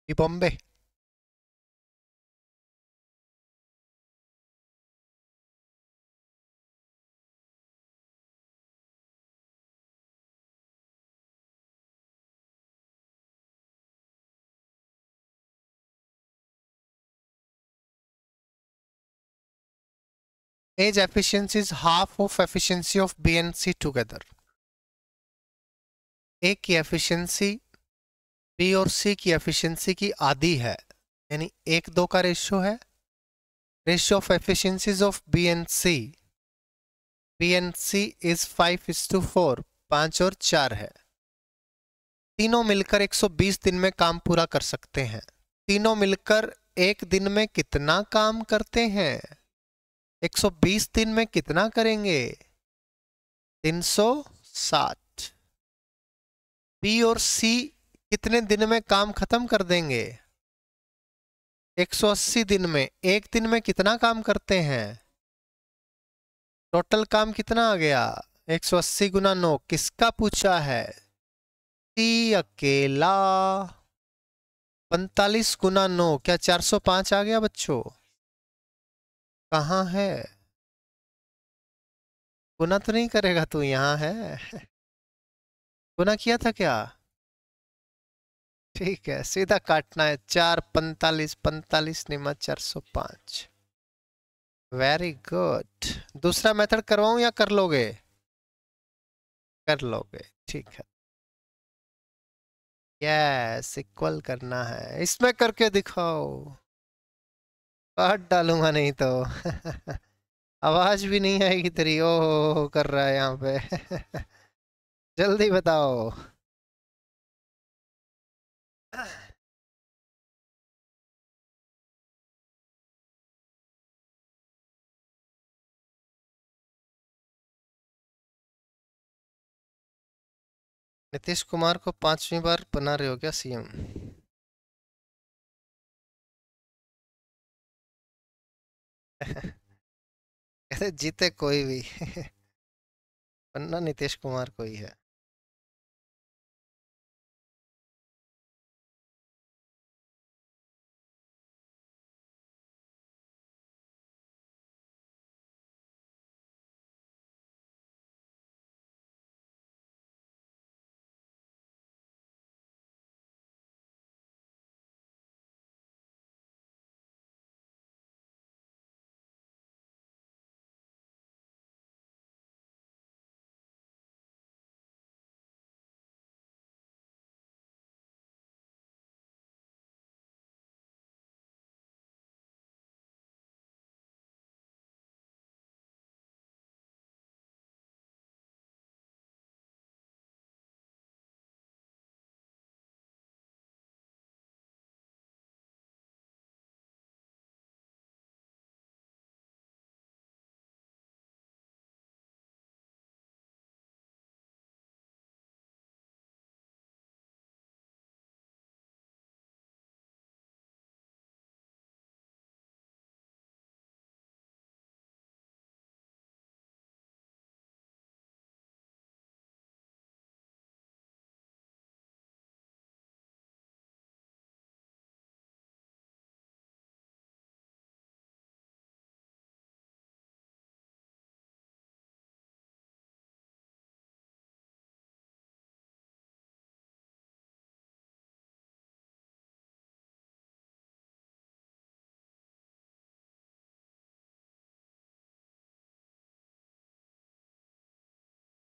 B Bombay. As efficiency is half of efficiency of B and C together. A की एफिशिएंसी बी और सी की एफिशिएंसी की आधी है, यानी 1:2 का रेशियो है। Ratio of efficiencies of B and C, B and C is 5:4, 5 और 4 है। तीनों मिलकर 120 दिन में काम पूरा कर सकते हैं। तीनों मिलकर एक दिन में कितना काम करते हैं? 120 दिन में कितना करेंगे? 360। बी और सी कितने दिन में काम खत्म कर देंगे? 180 दिन में। एक दिन में कितना काम करते हैं? टोटल काम कितना आ गया? 180 गुना 9। किसका पूछा है? सी अकेला। 45 गुना 9, क्या 405 आ गया बच्चों? कहाँ है? गुना तो नहीं करेगा तू? यहाँ है। गुना किया था क्या? ठीक है, सीधा काटना है। 4 45, 45 निमा 405। Very good. दूसरा मेथड करवाऊं या कर लोगे? कर लोगे, ठीक है। यस, इक्वल करना है। इसमें करके दिखाओ। काट डालूंगा नहीं तो। आवाज भी नहीं आएगी तेरी। ओ कर रहा है यहाँ पे। जल्दी बताओ। नीतीश कुमार को 5वीं बार बना रहे हो क्या सीएम? कैसे जीते कोई भी। बनना नीतीश कुमार को ही है।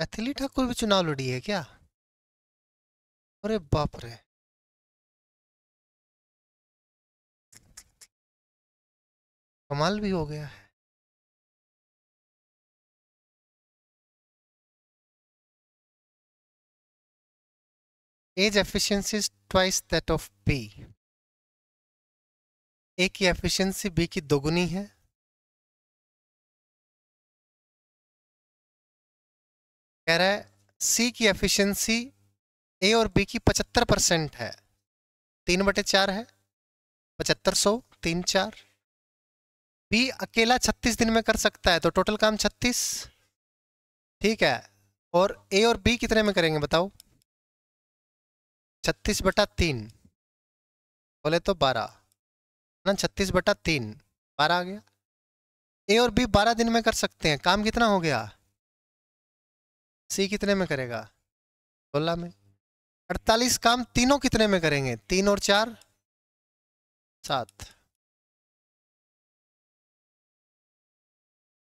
मैथिली ठाकुर भी चुनाव लड़ी है क्या? अरे बाप रे। कमाल भी हो गया है। As efficiency is twice that of B. A की एफिशिएंसी बी की दोगुनी है। कह रहा है सी की एफिशिएंसी ए और बी की 75% है। 3/4 है। 7500, 3 4। बी अकेला 36 दिन में कर सकता है, तो टोटल काम 36। ठीक है। और ए और बी कितने में करेंगे बताओ? 36/3। बोले तो 12 ना, 36/3, 12 आ गया। ए और बी 12 दिन में कर सकते हैं। काम कितना हो गया? सी कितने में करेगा? 16 में। 48 काम तीनों कितने में करेंगे? 3 और 4 7।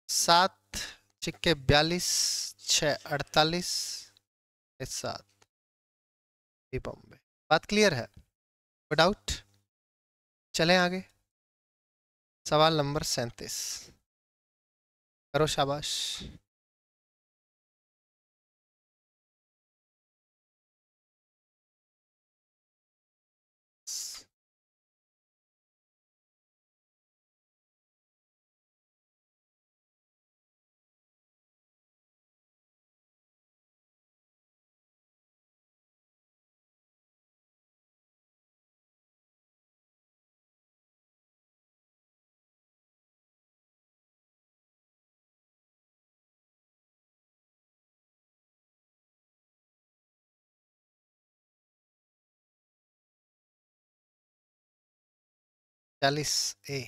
7 छिक्के 42, 6 48, 7 बॉम्बे। बात क्लियर है? कोई डाउट? चलें आगे। सवाल नंबर 37 करो, शाबाश। A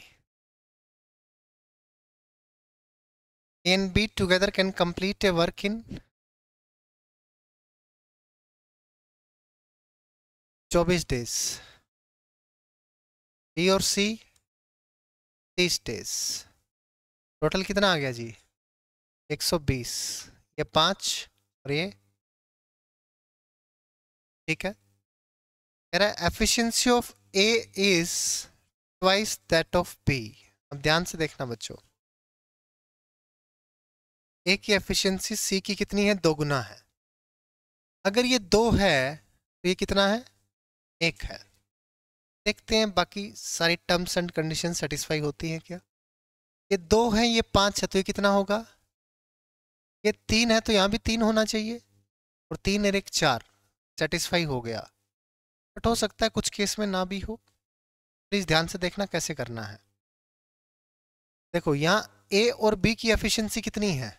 and B together can complete a work in 24 days। B और C 30 डेज। टोटल कितना आ गया जी? 120। ये 5 और ये, ठीक है। कह रहा है efficiency of A is twice that of B. अब ध्यान से देखना बच्चों, ए की एफिशिएंसी सी की कितनी है? 2 गुना है। अगर ये 2 है तो ये कितना है? 1 है। देखते हैं बाकी सारी टर्म्स एंड कंडीशन सेटिस्फाई होती हैं क्या। ये 2 है, ये 5 है, तो ये कितना होगा? ये 3 है तो यहाँ भी 3 होना चाहिए, और 3 और 1 4, सेटिस्फाई हो गया। बट हो सकता है कुछ केस में ना भी हो। प्लीज ध्यान से देखना कैसे करना है। देखो यहाँ ए और बी की एफिशिएंसी कितनी है,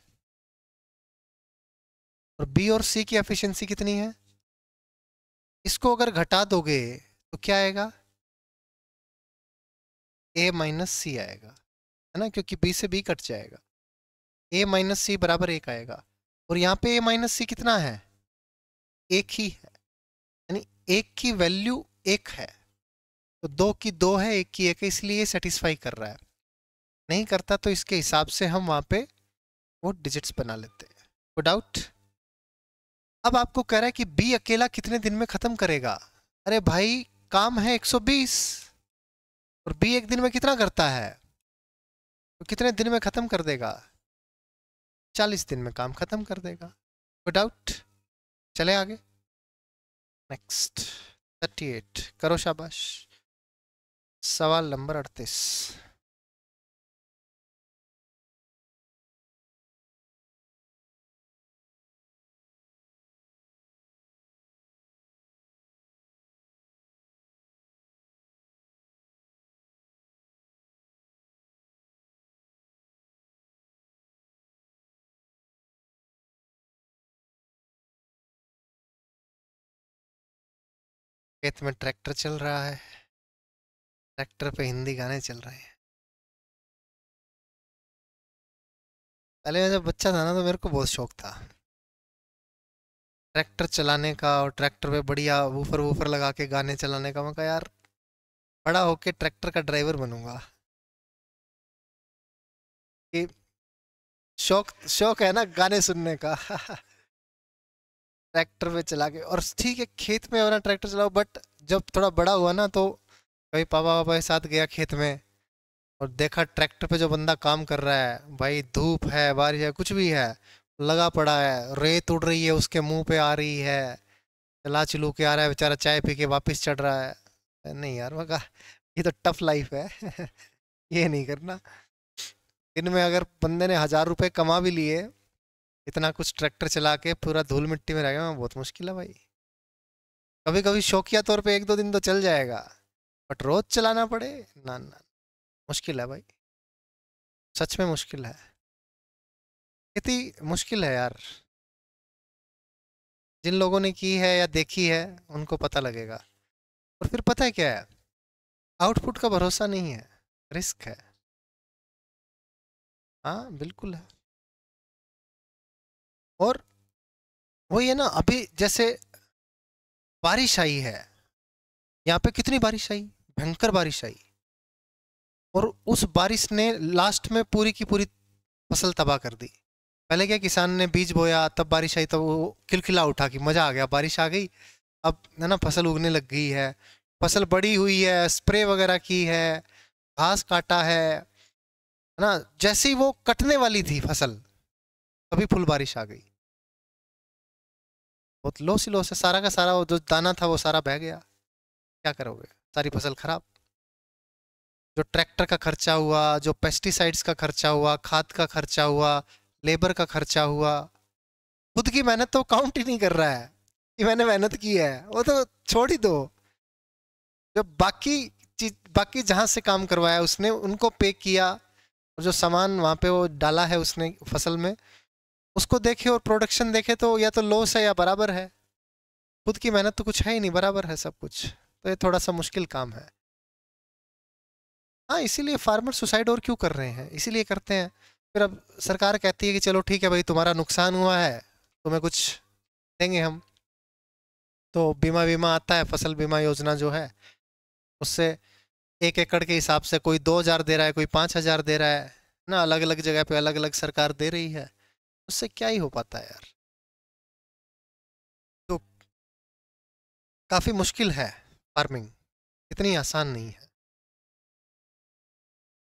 और बी और सी की एफिशिएंसी कितनी है? इसको अगर घटा दोगे तो क्या आएगा? ए माइनस सी आएगा, है ना, क्योंकि बी से बी कट जाएगा। ए माइनस सी बराबर 1 आएगा। और यहाँ पे ए माइनस सी कितना है? 1 ही है, यानी 1 की वैल्यू 1 है। तो 2 की 2 है, 1 की 1 है, इसलिए सेटिस्फाई कर रहा है। नहीं करता तो इसके हिसाब से हम वहां पे वो डिजिट्स बना लेते हैं। कोई डाउट? अब आपको कह रहा है कि बी अकेला कितने दिन में खत्म करेगा। अरे भाई, काम है 120, और बी एक दिन में कितना करता है, तो कितने दिन में खत्म कर देगा? 40 दिन में काम खत्म कर देगा। कोई डाउट? चले आगे। नेक्स्ट 38 करो, शाबाश। सवाल नंबर 38। खेत में ट्रैक्टर चल रहा है, ट्रैक्टर पे हिंदी गाने चल रहे हैं। पहले मैं जब बच्चा था ना, तो मेरे को बहुत शौक था ट्रैक्टर चलाने का, और ट्रैक्टर पे बढ़िया वूफर वूफर लगा के गाने चलाने का। मैं कहा यार, बड़ा होके ट्रैक्टर का ड्राइवर बनूंगा। कि शौक शौक है ना गाने सुनने का। ट्रैक्टर पे चला के, और ठीक है खेत में अपना ट्रैक्टर चलाओ, बट जब थोड़ा बड़ा हुआ ना, तो कभी पापा पापा के साथ गया खेत में, और देखा ट्रैक्टर पे जो बंदा काम कर रहा है, भाई धूप है, बारिश है, कुछ भी है, लगा पड़ा है, रेत उड़ रही है, उसके मुंह पे आ रही है, चला चलू के आ रहा है बेचारा, चाय पी के वापस चढ़ रहा है। नहीं यार, मैं कहा ये तो टफ लाइफ है। ये नहीं करना। दिन में अगर बंदे ने 1000 रुपए कमा भी लिए, इतना कुछ ट्रैक्टर चला के पूरा धूल मिट्टी में रह गया, बहुत मुश्किल है भाई। कभी कभी शौकिया तौर पे 1-2 दिन तो चल जाएगा, बट रोज चलाना पड़े, ना ना, मुश्किल है भाई, सच में मुश्किल है। इतनी मुश्किल है यार, जिन लोगों ने की है या देखी है उनको पता लगेगा। और फिर पता है क्या है, आउटपुट का भरोसा नहीं है, रिस्क है। हाँ बिल्कुल है। और वही है ना, अभी जैसे बारिश आई है, यहाँ पे कितनी बारिश आई, भयंकर बारिश आई, और उस बारिश ने लास्ट में पूरी की पूरी फसल तबाह कर दी। पहले क्या, किसान ने बीज बोया, तब बारिश आई, तब वो खिलखिला उठा कि मजा आ गया, बारिश आ गई, अब है ना फसल उगने लग गई है, फसल बड़ी हुई है, स्प्रे वगैरह की है, घास काटा है ना, जैसे ही वो कटने वाली थी फसल, तभी फुल बारिश आ गई। बहुत लो सी लो से सारा का सारा वो जो दाना था वो सारा बह गया। क्या करोगे, सारी फसल खराब। जो ट्रैक्टर का खर्चा हुआ, जो पेस्टिसाइड्स का खर्चा हुआ, खाद का खर्चा हुआ, लेबर का खर्चा हुआ, खुद की मेहनत तो काउंट ही नहीं कर रहा है कि मैंने मेहनत की है, वो तो छोड़ ही दो। जो बाकी चीज, बाकी जहां से काम करवाया उसने, उनको पे किया, और जो सामान वहां पे वो डाला है उसने फसल में, उसको देखे और प्रोडक्शन देखे तो या तो लॉस है या बराबर है। खुद की मेहनत तो कुछ है ही नहीं, बराबर है सब कुछ, तो ये थोड़ा सा मुश्किल काम है। हाँ, इसीलिए फार्मर सुसाइड और क्यों कर रहे हैं, इसीलिए करते हैं। फिर अब सरकार कहती है कि चलो ठीक है भाई, तुम्हारा नुकसान हुआ है, तुम्हें कुछ देंगे हम। तो बीमा बीमा आता है, फसल बीमा योजना जो है, उससे 1 एकड़ के हिसाब से कोई 2,000 दे रहा है, कोई 5,000 दे रहा है ना, अलग अलग जगह पे अलग अलग सरकार दे रही है। उससे क्या ही हो पाता है यार। तो काफ़ी मुश्किल है फार्मिंग, इतनी आसान नहीं है।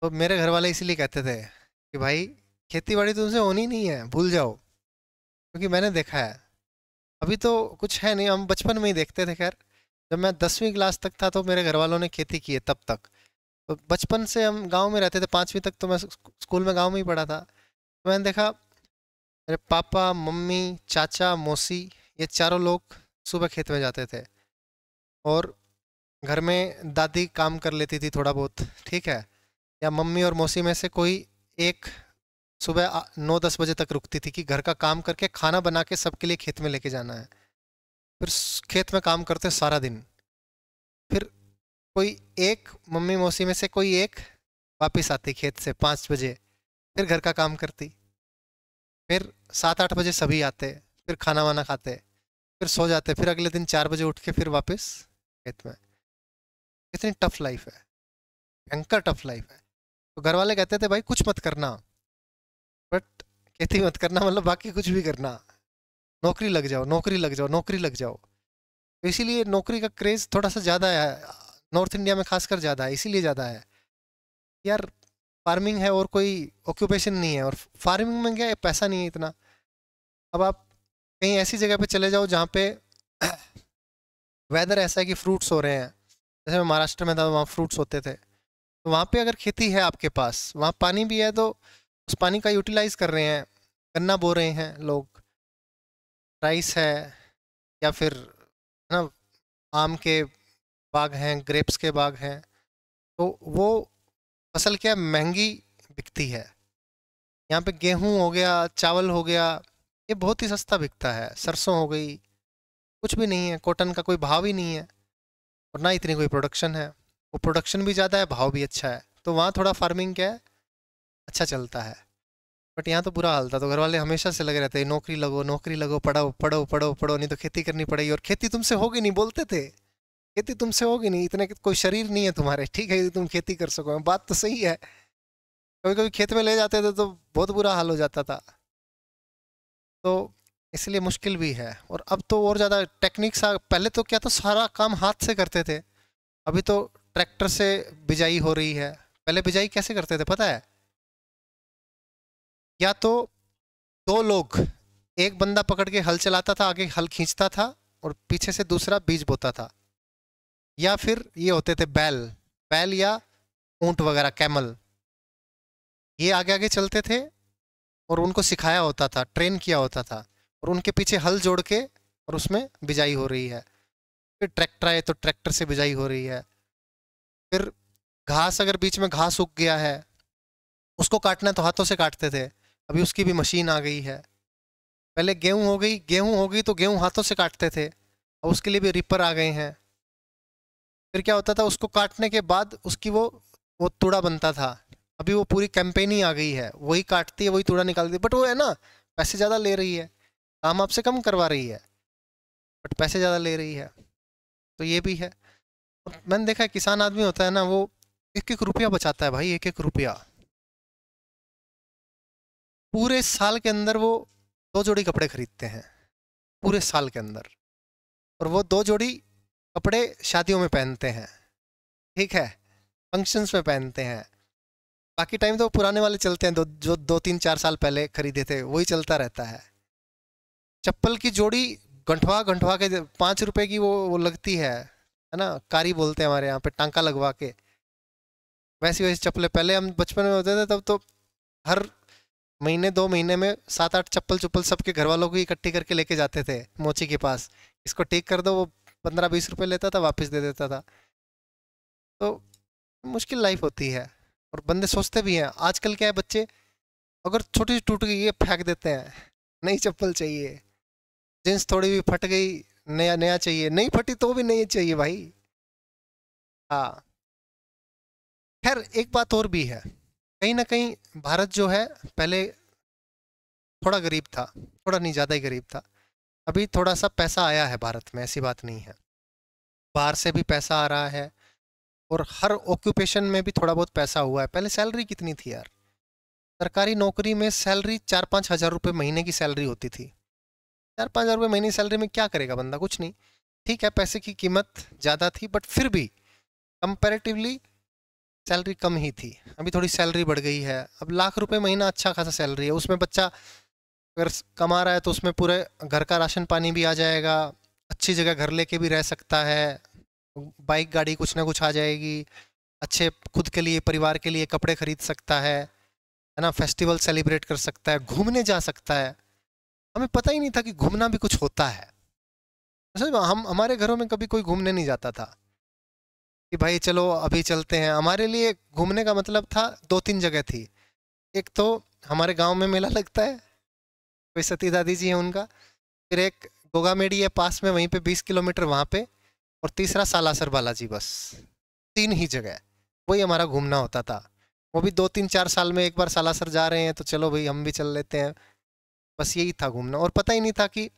तो मेरे घर वाले इसीलिए कहते थे कि भाई, खेती बाड़ी तुमसे होनी नहीं है, भूल जाओ, क्योंकि मैंने देखा है। अभी तो कुछ है नहीं, हम बचपन में ही देखते थे। खैर, जब मैं 10वीं क्लास तक था तो मेरे घर वालों ने खेती की है तब तक। तो बचपन से हम गांव में रहते थे, 5वीं तक तो मैं स्कूल में गांव में ही पढ़ा था। तो मैंने देखा, मेरे पापा मम्मी चाचा मौसी, ये चारों लोग सुबह खेत में जाते थे, और घर में दादी काम कर लेती थी थोड़ा बहुत, ठीक है, या मम्मी और मौसी में से कोई एक सुबह 9-10 बजे तक रुकती थी कि घर का काम करके खाना बना के सबके लिए खेत में लेके जाना है। फिर खेत में काम करते सारा दिन। फिर कोई एक मम्मी मौसी में से कोई एक वापस आती खेत से 5 बजे, फिर घर का काम करती। फिर 7-8 बजे सभी आते, फिर खाना वाना खाते, फिर सो जाते, फिर अगले दिन 4 बजे उठ के फिर वापस खेत में। कितनी टफ लाइफ है, भयंकर टफ लाइफ है। तो घर वाले कहते थे भाई कुछ मत करना, बट खेती मत करना मतलब बाकी कुछ भी करना, नौकरी लग जाओ, नौकरी लग जाओ, नौकरी लग जाओ। तो इसीलिए नौकरी का क्रेज थोड़ा सा ज़्यादा है, नॉर्थ इंडिया में खासकर ज़्यादा है, इसीलिए ज़्यादा है यार। फार्मिंग है और कोई ऑक्यूपेशन नहीं है, और फार्मिंग में क्या है, पैसा नहीं है इतना। अब आप कहीं ऐसी जगह पे चले जाओ जहाँ पे वेदर ऐसा है कि फ्रूट्स हो रहे हैं, जैसे मैं महाराष्ट्र में था, वहाँ फ्रूट्स होते थे, तो वहाँ पे अगर खेती है आपके पास, वहाँ पानी भी है, तो उस पानी का यूटिलाइज कर रहे हैं, गन्ना बो रहे हैं लोग, राइस है, या फिर ना आम के बाग हैं, ग्रेप्स के बाग हैं, तो वो फसल क्या है, महंगी बिकती है। यहाँ पे गेहूं हो गया, चावल हो गया, ये बहुत ही सस्ता बिकता है। सरसों हो गई, कुछ भी नहीं है, कॉटन का कोई भाव ही नहीं है, और ना इतनी कोई प्रोडक्शन है। वो प्रोडक्शन भी ज़्यादा है, भाव भी अच्छा है, तो वहाँ थोड़ा फार्मिंग क्या है, अच्छा चलता है। बट यहाँ तो बुरा हाल था, तो घर वाले हमेशा से लगे रहते हैं नौकरी लगो, नौकरी लगो, पढ़ो पढ़ो पढ़ो पढ़ो, नहीं तो खेती करनी पड़ेगी, और खेती तुमसे होगी नहीं, बोलते थे खेती तुमसे होगी नहीं, इतने कोई शरीर नहीं है तुम्हारे, ठीक है तुम खेती कर सको, बात तो सही है। कभी कभी खेत में ले जाते थे तो बहुत बुरा हाल हो जाता था। तो इसलिए मुश्किल भी है, और अब तो और ज़्यादा टेक्निक्स आ, पहले तो क्या, तो सारा काम हाथ से करते थे, अभी तो ट्रैक्टर से बिजाई हो रही है। पहले बिजाई कैसे करते थे पता है, या तो 2 लोग, एक बंदा पकड़ के हल चलाता था, आगे हल खींचता था, और पीछे से दूसरा बीज बोता था, या फिर ये होते थे बैल, बैल या ऊंट वगैरह, कैमल, ये आगे आगे चलते थे, और उनको सिखाया होता था, ट्रेन किया होता था, और उनके पीछे हल जोड़ के, और उसमें बिजाई हो रही है। फिर ट्रैक्टर आए तो ट्रैक्टर से बिजाई हो रही है। फिर घास, अगर बीच में घास उग गया है, उसको काटना है तो हाथों से काटते थे, अभी उसकी भी मशीन आ गई है। पहले गेहूं हो गई, गेहूं हो गई तो गेहूं हाथों से काटते थे, और उसके लिए भी रिपर आ गए हैं। फिर क्या होता था, उसको काटने के बाद उसकी वो तूड़ा बनता था। अभी वो पूरी कैंपेन ही आ गई है, वही काटती है वही तूड़ा निकालती है, बट वो है ना, पैसे ज़्यादा ले रही है, काम आपसे कम करवा रही है, बट पैसे ज़्यादा ले रही है। तो ये भी है। और मैंने देखा है, किसान आदमी होता है ना, वो एक एक रुपया बचाता है भाई, एक एक रुपया। पूरे साल के अंदर वो 2 जोड़ी कपड़े खरीदते हैं, पूरे साल के अंदर। और वो 2 जोड़ी कपड़े शादियों में पहनते हैं, ठीक है, फंक्शंस में पहनते हैं। बाकी टाइम तो पुराने वाले चलते हैं, जो 2 3 4 साल पहले खरीदे थे वही चलता रहता है। चप्पल की जोड़ी गंठवा गंठवा के 5 रुपए की वो लगती है ना, कारी बोलते हैं हमारे यहाँ पे, टांका लगवा के। वैसी वैसी चप्पलें पहले हम बचपन में होते थे तब तो हर महीने 2 महीने में 7 8 चप्पल चुप्पल सबके घर वालों को इकट्ठी करके लेके जाते थे मोची के पास। इसको ठीक कर दो, वो 15 20 रुपए लेता था, वापस दे देता था। तो मुश्किल लाइफ होती है। और बंदे सोचते भी हैं, आजकल क्या है, बच्चे अगर छोटी सी टूट गई है फेंक देते हैं, नई चप्पल चाहिए। जींस थोड़ी भी फट गई, नया नया चाहिए, नहीं फटी तो भी नहीं चाहिए भाई। हाँ। खैर एक बात और भी है, कहीं ना कहीं भारत जो है पहले थोड़ा गरीब था, थोड़ा नहीं ज़्यादा ही गरीब था। अभी थोड़ा सा पैसा आया है भारत में, ऐसी बात नहीं है, बाहर से भी पैसा आ रहा है। और हर ऑक्यूपेशन में भी थोड़ा बहुत पैसा हुआ है। पहले सैलरी कितनी थी यार, सरकारी नौकरी में सैलरी 4 5 हज़ार रुपये महीने की सैलरी होती थी। 4 5 हज़ार रुपये महीने की सैलरी में क्या करेगा बंदा, कुछ नहीं। ठीक है, पैसे की कीमत ज़्यादा थी, बट फिर भी कंपैरेटिवली सैलरी कम ही थी। अभी थोड़ी सैलरी बढ़ गई है, अब लाख रुपए महीना अच्छा खासा सैलरी है। उसमें बच्चा अगर कमा रहा है तो उसमें पूरे घर का राशन पानी भी आ जाएगा, अच्छी जगह घर लेके भी रह सकता है, बाइक गाड़ी कुछ ना कुछ आ जाएगी, अच्छे खुद के लिए परिवार के लिए कपड़े खरीद सकता है ना, फेस्टिवल सेलिब्रेट कर सकता है, घूमने जा सकता है। हमें पता ही नहीं था कि घूमना भी कुछ होता है। सच में हम हमारे घरों में कभी कोई घूमने नहीं जाता था कि भाई चलो अभी चलते हैं। हमारे लिए घूमने का मतलब था 2 3 जगह थी। एक तो हमारे गांव में मेला लगता है, कोई सती दादी जी है उनका। फिर एक गोगामेडी है पास में, वहीं पे 20 किलोमीटर वहाँ पे। और तीसरा सालासर बालाजी, बस 3 ही जगह। वही हमारा घूमना होता था। वो भी 2 3 4 साल में एक बार सालासर जा रहे हैं तो चलो भाई हम भी चल लेते हैं। बस यही था घूमना। और पता ही नहीं था कि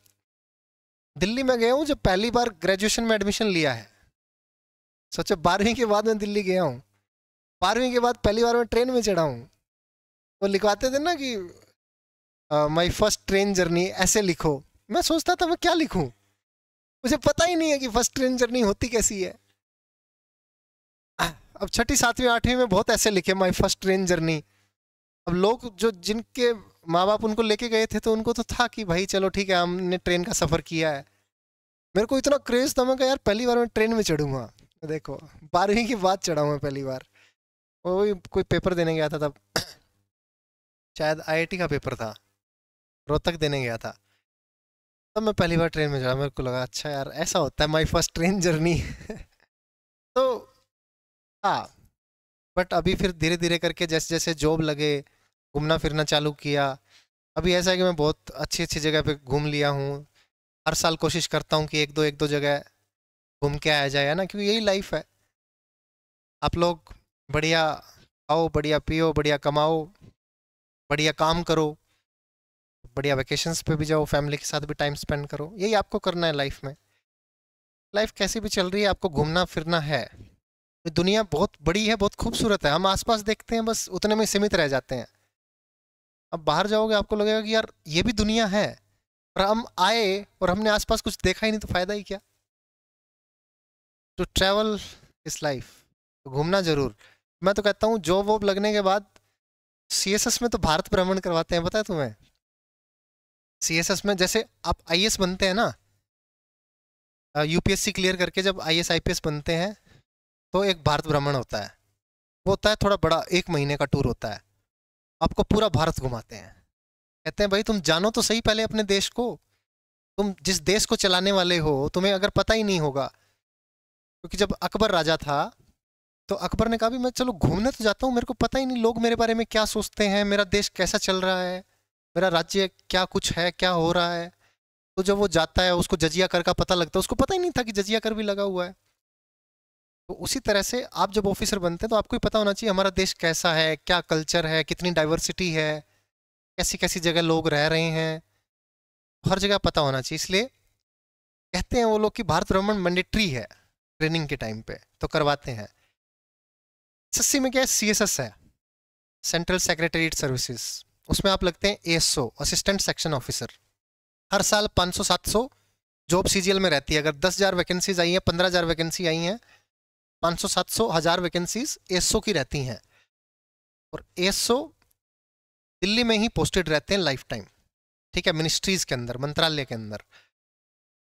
दिल्ली में गया हूँ जब पहली बार ग्रेजुएशन में एडमिशन लिया है। सोचो 12वीं के बाद मैं दिल्ली गया हूँ, 12वीं के बाद पहली बार मैं ट्रेन में चढ़ा हूँ। वो लिखवाते थे ना कि माई फर्स्ट ट्रेन जर्नी, ऐसे लिखो। मैं सोचता था मैं क्या लिखूं, मुझे पता ही नहीं है कि फर्स्ट ट्रेन जर्नी होती कैसी है। अब छठी सातवीं आठवीं में बहुत ऐसे लिखे माई फर्स्ट ट्रेन जर्नी। अब लोग जो जिनके माँ बाप उनको लेके गए थे तो उनको तो था कि भाई चलो ठीक है हमने ट्रेन का सफ़र किया है। मेरे को इतना क्रेज था, मैं कहा यार पहली बार मैं ट्रेन में चढ़ूंगा। तो देखो 12वीं के बाद चढ़ा हूँ मैं पहली बार। वो भी कोई पेपर देने गया था तब, शायद आईआईटी का पेपर था, रोहतक देने गया था। तब मैं पहली बार ट्रेन में चढ़ा, मेरे को लगा अच्छा यार ऐसा होता है माई फर्स्ट ट्रेन जर्नी। तो हाँ, बट अभी फिर धीरे धीरे करके जैसे जैसे जॉब लगे, घूमना फिरना चालू किया। अभी ऐसा है कि मैं बहुत अच्छी अच्छी जगह पे घूम लिया हूँ। हर साल कोशिश करता हूँ कि एक दो जगह घूम के आया जाए, है ना, क्योंकि यही लाइफ है। आप लोग बढ़िया खाओ, बढ़िया पियो, बढ़िया कमाओ, बढ़िया काम करो, बढ़िया वेकेशंस पे भी जाओ, फैमिली के साथ भी टाइम स्पेंड करो। यही आपको करना है लाइफ में। लाइफ कैसी भी चल रही है, आपको घूमना फिरना है। ये दुनिया बहुत बड़ी है, बहुत खूबसूरत है। हम आसपास देखते हैं बस उतने में सीमित रह जाते हैं। अब बाहर जाओगे आपको लगेगा कि यार ये भी दुनिया है। और हम आए और हमने आसपास कुछ देखा ही नहीं तो फायदा ही क्या। टू ट्रैवल इज लाइफ, तो घूमना जरूर। मैं तो कहता हूँ जॉब वॉब लगने के बाद सीएसएस में तो भारत भ्रमण करवाते हैं, पता है तुम्हें। सीएसएस में जैसे आप आईएएस बनते हैं ना, यूपीएससी क्लियर करके जब आईएएस आईपीएस बनते हैं तो एक भारत भ्रमण होता है। वो होता है थोड़ा बड़ा, 1 महीने का टूर होता है। आपको पूरा भारत घुमाते हैं। कहते हैं भाई तुम जानो तो सही पहले अपने देश को। तुम जिस देश को चलाने वाले हो तुम्हें अगर पता ही नहीं होगा, क्योंकि जब अकबर राजा था तो अकबर ने कहा भी मैं चलो घूमने तो जाता हूँ, मेरे को पता ही नहीं लोग मेरे बारे में क्या सोचते हैं, मेरा देश कैसा चल रहा है, मेरा राज्य क्या कुछ है, क्या हो रहा है। तो जब वो जाता है उसको जजिया कर का पता लगता है, उसको पता ही नहीं था कि जजिया कर भी लगा हुआ है। तो उसी तरह से आप जब ऑफिसर बनते हैं तो आपको ही पता होना चाहिए हमारा देश कैसा है, क्या कल्चर है, कितनी डाइवर्सिटी है, कैसी कैसी जगह लोग रह रहे हैं, हर जगह पता होना चाहिए। इसलिए कहते हैं वो लोग कि भारत भ्रमण मैंडेटरी है ट्रेनिंग के टाइम पे, तो करवाते हैं। एसएससी में क्या है, सीएसएस है, सेंट्रल सेक्रेटरीट सर्विसेज, उसमें आप लगते हैं एएसओ, असिस्टेंट सेक्शन ऑफिसर। हर साल 500-700 जॉब सीजीएल में रहती है। अगर 10,000 वैकेंसीज आई हैं, 15,000 वैकेंसी आई हैं, 500-700 1000 वैकेंसीज एएसओ की रहती हैं। और एएसओ दिल्ली में ही पोस्टेड रहते हैं लाइफ टाइम, ठीक है, मिनिस्ट्रीज के अंदर, मंत्रालय के अंदर।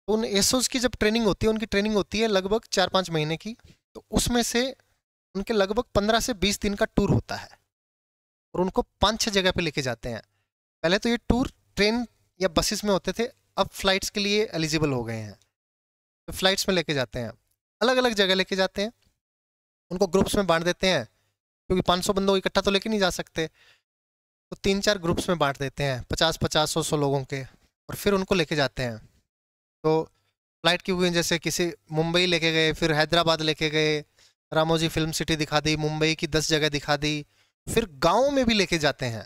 तो उन एएसओज की जब ट्रेनिंग होती है, उनकी ट्रेनिंग होती है लगभग 4-5 महीने की। तो उसमें से उनके लगभग 15 से 20 दिन का टूर होता है और उनको 5-6 जगह पे लेके जाते हैं। पहले तो ये टूर ट्रेन या बसेस में होते थे, अब फ्लाइट्स के लिए एलिजिबल हो गए हैं, तो फ्लाइट्स में लेके जाते हैं, अलग अलग जगह लेके जाते हैं। उनको ग्रुप्स में बांट देते हैं, क्योंकि 500 बंदों को इकट्ठा तो लेके नहीं जा सकते, तो 3-4 ग्रुप्स में बांट देते हैं, 50-50 100-100 लोगों के, और फिर उनको लेके जाते हैं। तो फ्लाइट की हुई, जैसे किसी मुंबई लेके गए, फिर हैदराबाद लेके गए, रामोजी फिल्म सिटी दिखा दी, मुंबई की 10 जगह दिखा दी, फिर गाँव में भी लेके जाते हैं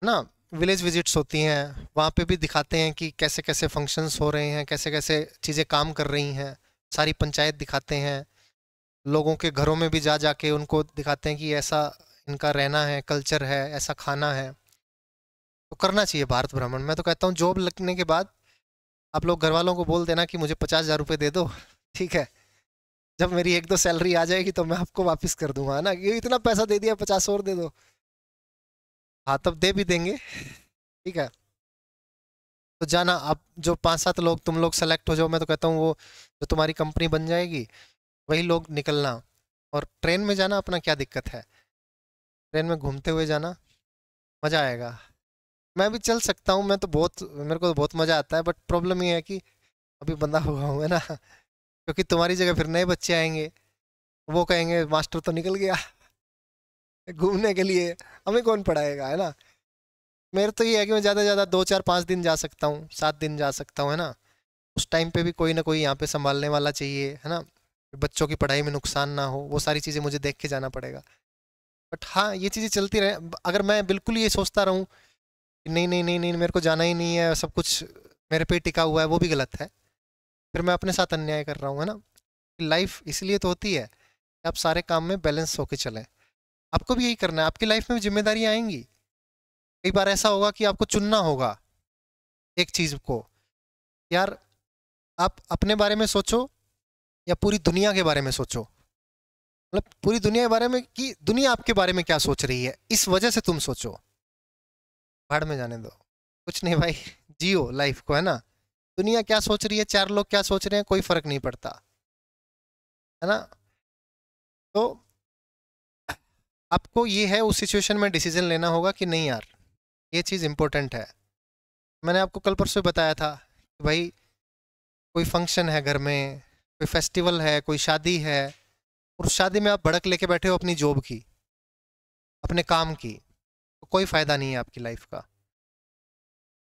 ना, विलेज विजिट्स होती हैं, वहाँ पे भी दिखाते हैं कि कैसे कैसे फंक्शंस हो रहे हैं, कैसे कैसे चीज़ें काम कर रही हैं, सारी पंचायत दिखाते हैं। लोगों के घरों में भी जा जाके उनको दिखाते हैं कि ऐसा इनका रहना है, कल्चर है, ऐसा खाना है। तो करना चाहिए भारत भ्रमण। मैं तो कहता हूँ जॉब लगने के बाद आप लोग घर वालों को बोल देना कि मुझे 50,000 रुपये दे दो, ठीक है, जब मेरी 1-2 सैलरी आ जाएगी तो मैं आपको वापस कर दूंगा, है ना, ये इतना पैसा दे दिया, 50 और दे दो। हाँ, तब दे भी देंगे, ठीक है। तो जाना आप, जो 5-7 लोग तुम लोग सेलेक्ट हो जाओ, मैं तो कहता हूँ वो जो तुम्हारी कंपनी बन जाएगी वही लोग निकलना। और ट्रेन में जाना, अपना क्या दिक्कत है, ट्रेन में घूमते हुए जाना, मज़ा आएगा। मैं भी चल सकता हूँ, मैं तो बहुत, मेरे को तो बहुत मज़ा आता है, बट प्रॉब्लम ये है कि अभी बंधा हुआ हूँ, है ना, क्योंकि तुम्हारी जगह फिर नए बच्चे आएंगे, वो कहेंगे मास्टर तो निकल गया घूमने के लिए, हमें कौन पढ़ाएगा, है ना। मेरे तो ये है कि मैं ज़्यादा से ज़्यादा 2-4-5 दिन जा सकता हूँ, 7 दिन जा सकता हूँ, है ना। उस टाइम पे भी कोई ना कोई यहाँ पे संभालने वाला चाहिए, है ना, बच्चों की पढ़ाई में नुकसान ना हो, वो सारी चीज़ें मुझे देख के जाना पड़ेगा। बट हाँ, ये चीज़ें चलती रहे। अगर मैं बिल्कुल ये सोचता रहूँ कि नहीं नहीं नहीं नहीं मेरे को जाना ही नहीं है, सब कुछ मेरे पे टिका हुआ है, वो भी गलत है, फिर मैं अपने साथ अन्याय कर रहा हूँ, है ना। लाइफ इसलिए तो होती है कि आप सारे काम में बैलेंस होके चलें। आपको भी यही करना है, आपकी लाइफ में भी जिम्मेदारियाँ आएंगी। कई बार ऐसा होगा कि आपको चुनना होगा एक चीज़ को, यार आप अपने बारे में सोचो या पूरी दुनिया के बारे में सोचो, मतलब पूरी दुनिया के बारे में, कि दुनिया आपके बारे में क्या सोच रही है, इस वजह से तुम सोचो। भाड़ में जाने दो, कुछ नहीं भाई, जियो लाइफ को, है ना। दुनिया क्या सोच रही है, 4 लोग क्या सोच रहे हैं, कोई फर्क नहीं पड़ता, है ना। तो आपको ये है उस सिचुएशन में डिसीजन लेना होगा कि नहीं यार, ये चीज़ इंपॉर्टेंट है। मैंने आपको कल परसों बताया था कि भाई कोई फंक्शन है घर में, कोई फेस्टिवल है, कोई शादी है, और उस शादी में आप भड़क लेके बैठे हो अपनी जॉब की, अपने काम की, तो कोई फ़ायदा नहीं है आपकी लाइफ का।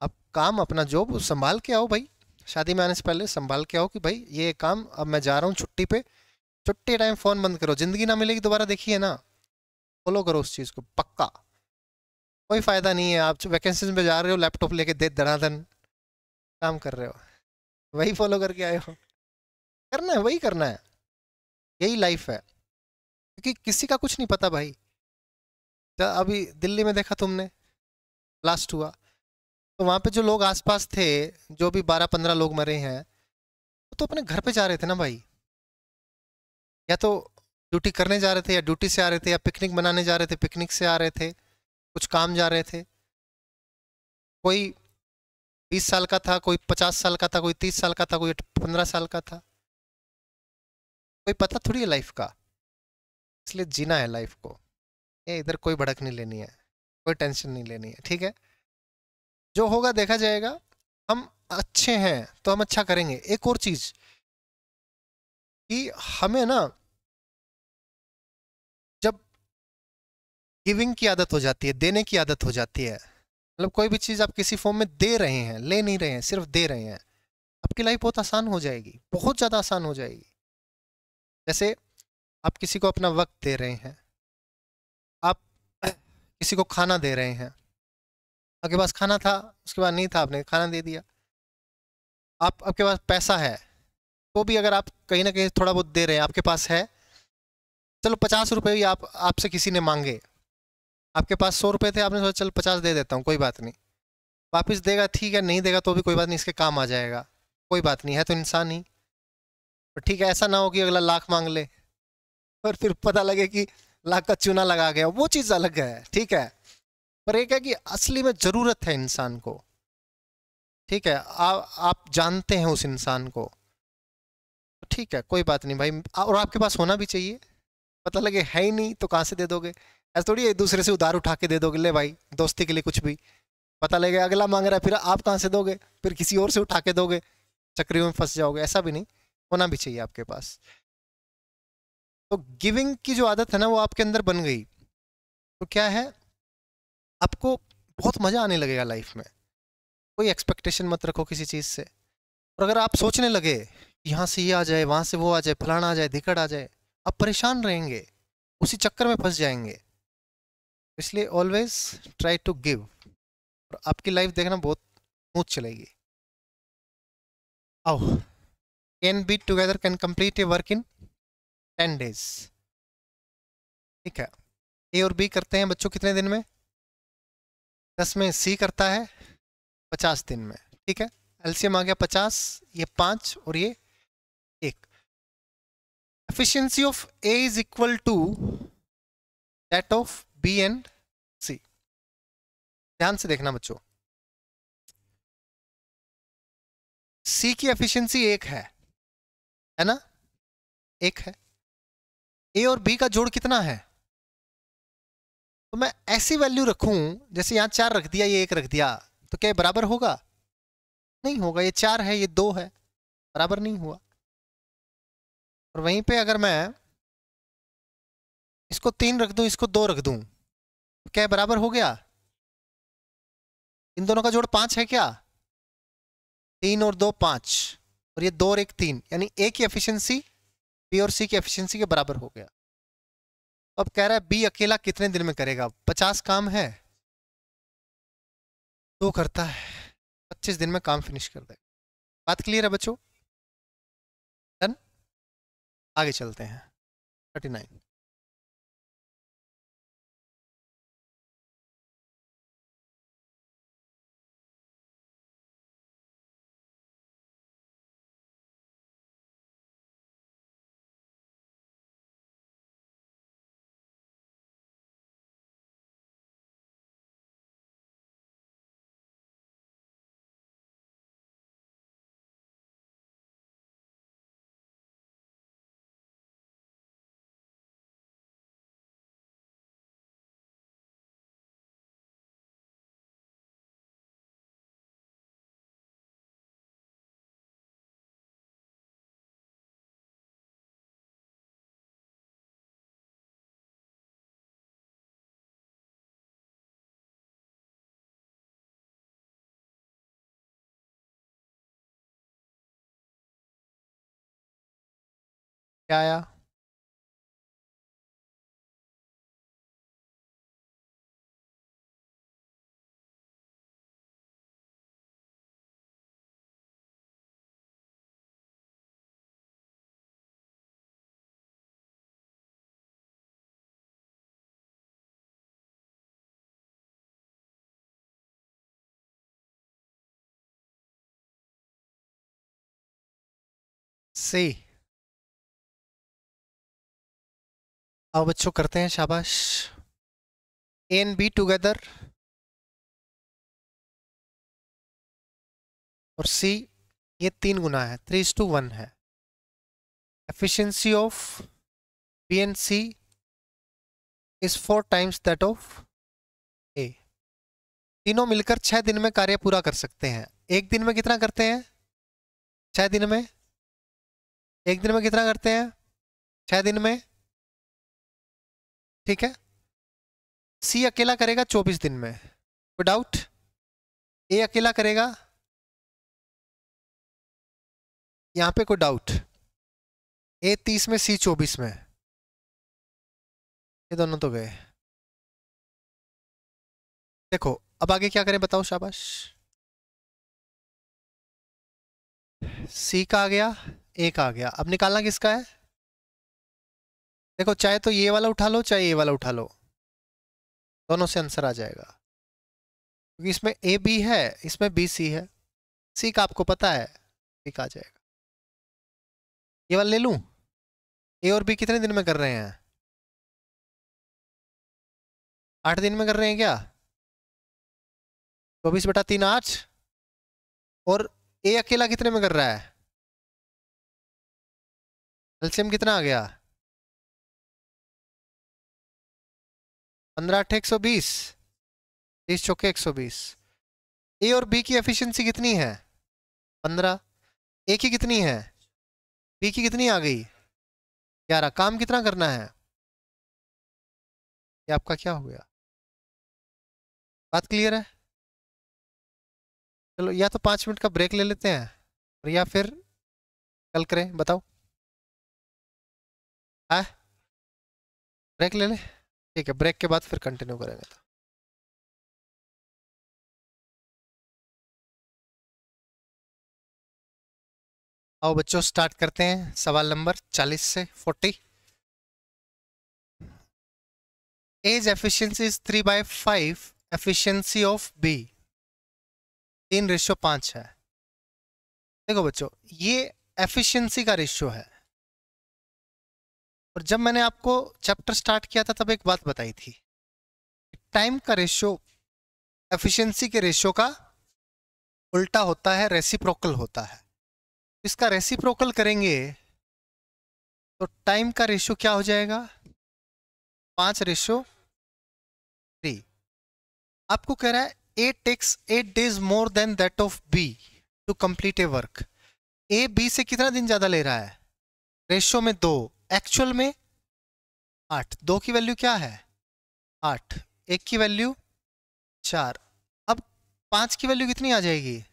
आप काम अपना जॉब संभाल के आओ भाई, शादी में आने से पहले संभाल के आओ कि भाई ये काम, अब मैं जा रहा हूँ छुट्टी पे, छुट्टी टाइम फ़ोन बंद करो, ज़िंदगी ना मिलेगी दोबारा, देखिए ना, फॉलो करो उस चीज़ को पक्का। कोई फ़ायदा नहीं है आप वैकेंसीज में जा रहे हो, लैपटॉप लेके दे धड़ाधन काम कर रहे हो, वही फॉलो करके आए हो, करना है वही करना है, यही लाइफ है, क्योंकि किसी का कुछ नहीं पता भाई। अभी दिल्ली में देखा तुमने, ब्लास्ट हुआ, तो वहाँ पे जो लोग आसपास थे, जो भी 12-15 लोग मरे हैं, वो तो अपने घर पे जा रहे थे ना भाई, या तो ड्यूटी करने जा रहे थे, या ड्यूटी से आ रहे थे, या पिकनिक मनाने जा रहे थे, पिकनिक से आ रहे थे, कुछ काम जा रहे थे। कोई 20 साल का था, कोई 50 साल का था, कोई 30 साल का था, कोई 15 साल का था, कोई पता थोड़ी है लाइफ का। इसलिए जीना है लाइफ को, ये इधर कोई भड़क नहीं लेनी है, कोई टेंशन नहीं लेनी है, ठीक है। जो होगा देखा जाएगा, हम अच्छे हैं तो हम अच्छा करेंगे। एक और चीज कि हमें ना, जब गिविंग की आदत हो जाती है, देने की आदत हो जाती है, मतलब कोई भी चीज़ आप किसी फॉर्म में दे रहे हैं, ले नहीं रहे हैं, सिर्फ दे रहे हैं, आपकी लाइफ बहुत आसान हो जाएगी, बहुत ज़्यादा आसान हो जाएगी। जैसे आप किसी को अपना वक्त दे रहे हैं, आप किसी को खाना दे रहे हैं, आपके पास खाना था, उसके बाद नहीं था, आपने खाना दे दिया। आपके पास पैसा है तो भी अगर आप कहीं ना कहीं थोड़ा बहुत दे रहे हैं, आपके पास है, चलो 50 रुपये भी आपसे किसी ने मांगे, आपके पास 100 रुपये थे, आपने सोचा चल 50 दे देता हूँ, कोई बात नहीं, वापस देगा ठीक है, नहीं देगा तो भी कोई बात नहीं, इसके काम आ जाएगा, कोई बात नहीं, है तो इंसान ही। पर ठीक है, ऐसा ना हो कि अगला लाख मांग ले और फिर पता लगे कि लाख का चूना लगा गया, वो चीज़ अलग है, ठीक है। पर एक है कि असली में ज़रूरत है इंसान को, ठीक है, आप जानते हैं उस इंसान को, तो ठीक है, कोई बात नहीं भाई, और आपके पास होना भी चाहिए। पता लगे है ही नहीं तो कहाँ से दे दोगे? ऐसा थोड़ी एक दूसरे से उधार उठा के दे दोगे, ले भाई दोस्ती के लिए कुछ भी, पता लगे अगला मांग रहा है, फिर आप कहाँ से दोगे, फिर किसी और से उठा के दोगे, चक्री में फंस जाओगे। ऐसा भी नहीं, होना भी चाहिए आपके पास। तो गिविंग की जो आदत है ना वो आपके अंदर बन गई, तो क्या है, आपको बहुत मज़ा आने लगेगा लाइफ में। कोई एक्सपेक्टेशन मत रखो किसी चीज़ से, और अगर आप सोचने लगे यहाँ से ये आ जाए, वहाँ से वो आ जाए, फलाना आ जाए, धिकड़ आ जाए, आप परेशान रहेंगे, उसी चक्कर में फंस जाएंगे। इसलिए ऑलवेज ट्राई टू गिव, और आपकी लाइफ देखना बहुत स्मूथ चलेगी। आओ, can be together can complete a work in 10 days। ठीक है, ए और बी करते हैं बच्चों कितने दिन में? 10 में। सी करता है 50 दिन में। ठीक है, एलसीएम आ गया 50, ये 5 और ये 1। Efficiency of A is equal to that of B and C. ध्यान से देखना बच्चों, सी की एफिशिएंसी 1 है ना, 1 है। ए और बी का जोड़ कितना है? तो मैं ऐसी वैल्यू रखूं, जैसे यहां 4 रख दिया, ये 1 रख दिया, तो क्या ये बराबर होगा? नहीं होगा, ये 4 है, ये 2 है, बराबर नहीं हुआ। और वहीं पे अगर मैं इसको 3 रख दूं, इसको 2 रख दूं, तो क्या ये बराबर हो गया? इन दोनों का जोड़ 5 है क्या? 3 और 2 5, और ये 2 और 1 3, यानी ए की एफिशिएंसी बी और सी की एफिशिएंसी के बराबर हो गया। अब कह रहा है बी अकेला कितने दिन में करेगा? 50 काम है, 2 करता है, 25 दिन में काम फिनिश कर देगा। बात क्लियर है बच्चों? डन। आगे चलते हैं। 39। क्या आया? सी। आओ बच्चों करते हैं, शाबाश। ए एंड बी टुगेदर और सी, ये 3 गुना है, 3:1 है। Efficiency of B and C is 4 times that of A. तीनों मिलकर 6 दिन में कार्य पूरा कर सकते हैं। एक दिन में कितना करते हैं? 6 दिन में। एक दिन में कितना करते हैं? 6 दिन में। ठीक है, सी अकेला करेगा 24 दिन में, कोई डाउट? ए अकेला करेगा, यहाँ पे कोई डाउट? A 30 में C 24 में, ये दोनों तो गए। देखो अब आगे क्या करें बताओ, शाबाश। C का आ गया, A का आ गया, अब निकालना किसका है? देखो चाहे तो ये वाला उठा लो चाहे ये वाला उठा लो, दोनों से आंसर आ जाएगा, क्योंकि इसमें A B है, इसमें B C है। C का आपको पता है, C का आ जाएगा। ये वाला ले लूं? A और B कितने दिन में कर रहे हैं? 8 दिन में कर रहे हैं क्या? 24/3 8। और A अकेला कितने में कर रहा है? एलसीएम कितना आ गया? 15 8 120, 30 चौके 120। A और B की एफिशिएंसी कितनी है? 15। A की कितनी है? B की कितनी आ गई? 11। काम कितना करना है? ये आपका क्या हो गया? बात क्लियर है? चलो या तो 5 मिनट का ब्रेक ले लेते हैं, और या फिर कल करें, बताओ। है ब्रेक ले ले, ठीक है, ब्रेक के बाद फिर कंटिन्यू करेंगे। तो आओ बच्चों स्टार्ट करते हैं सवाल नंबर 40 से 40। A's efficiency is 3/5 efficiency of B 3:5 है। देखो बच्चों ये एफिशिएंसी का रेशियो है, और जब मैंने आपको चैप्टर स्टार्ट किया था तब एक बात बताई थी, टाइम का रेशियो एफिशिएंसी के रेशियो का उल्टा होता है, रेसिप्रोकल होता है। इसका रेसिप्रोकल करेंगे तो टाइम का रेशियो क्या हो जाएगा? 5:3। आपको कह रहा है A takes 8 days more than that of B to complete a work। A B से कितना दिन ज्यादा ले रहा है? रेशियो में 2, एक्चुअल में 8। 2 की वैल्यू क्या है? 8। 1 की वैल्यू 4। अब 5 की वैल्यू कितनी आ जाएगी?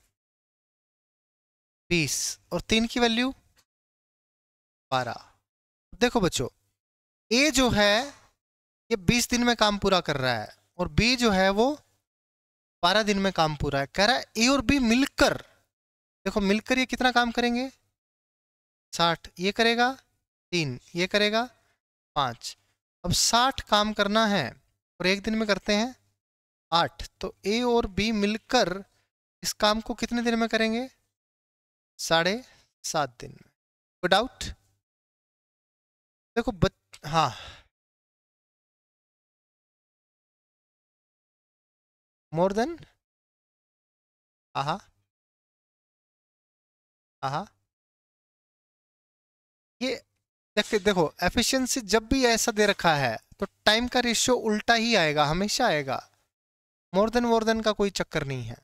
20। और 3 की वैल्यू 12। देखो बच्चों A जो है ये 20 दिन में काम पूरा कर रहा है, और B जो है वो 12 दिन में काम पूरा है। कह रहा है A और B मिलकर, देखो मिलकर ये कितना काम करेंगे? 60। ये करेगा 3, ये करेगा 5। अब 60 काम करना है और एक दिन में करते हैं 8, तो A और B मिलकर इस काम को कितने दिन में करेंगे? 7.5 दिन में। कोई डाउट? देखो हाँ मोर देन, हाँ हाँ, ये देखो एफिशिएंसी जब भी ऐसा दे रखा है तो टाइम का रेशियो उल्टा ही आएगा, हमेशा आएगा। मोर देन का कोई चक्कर नहीं है।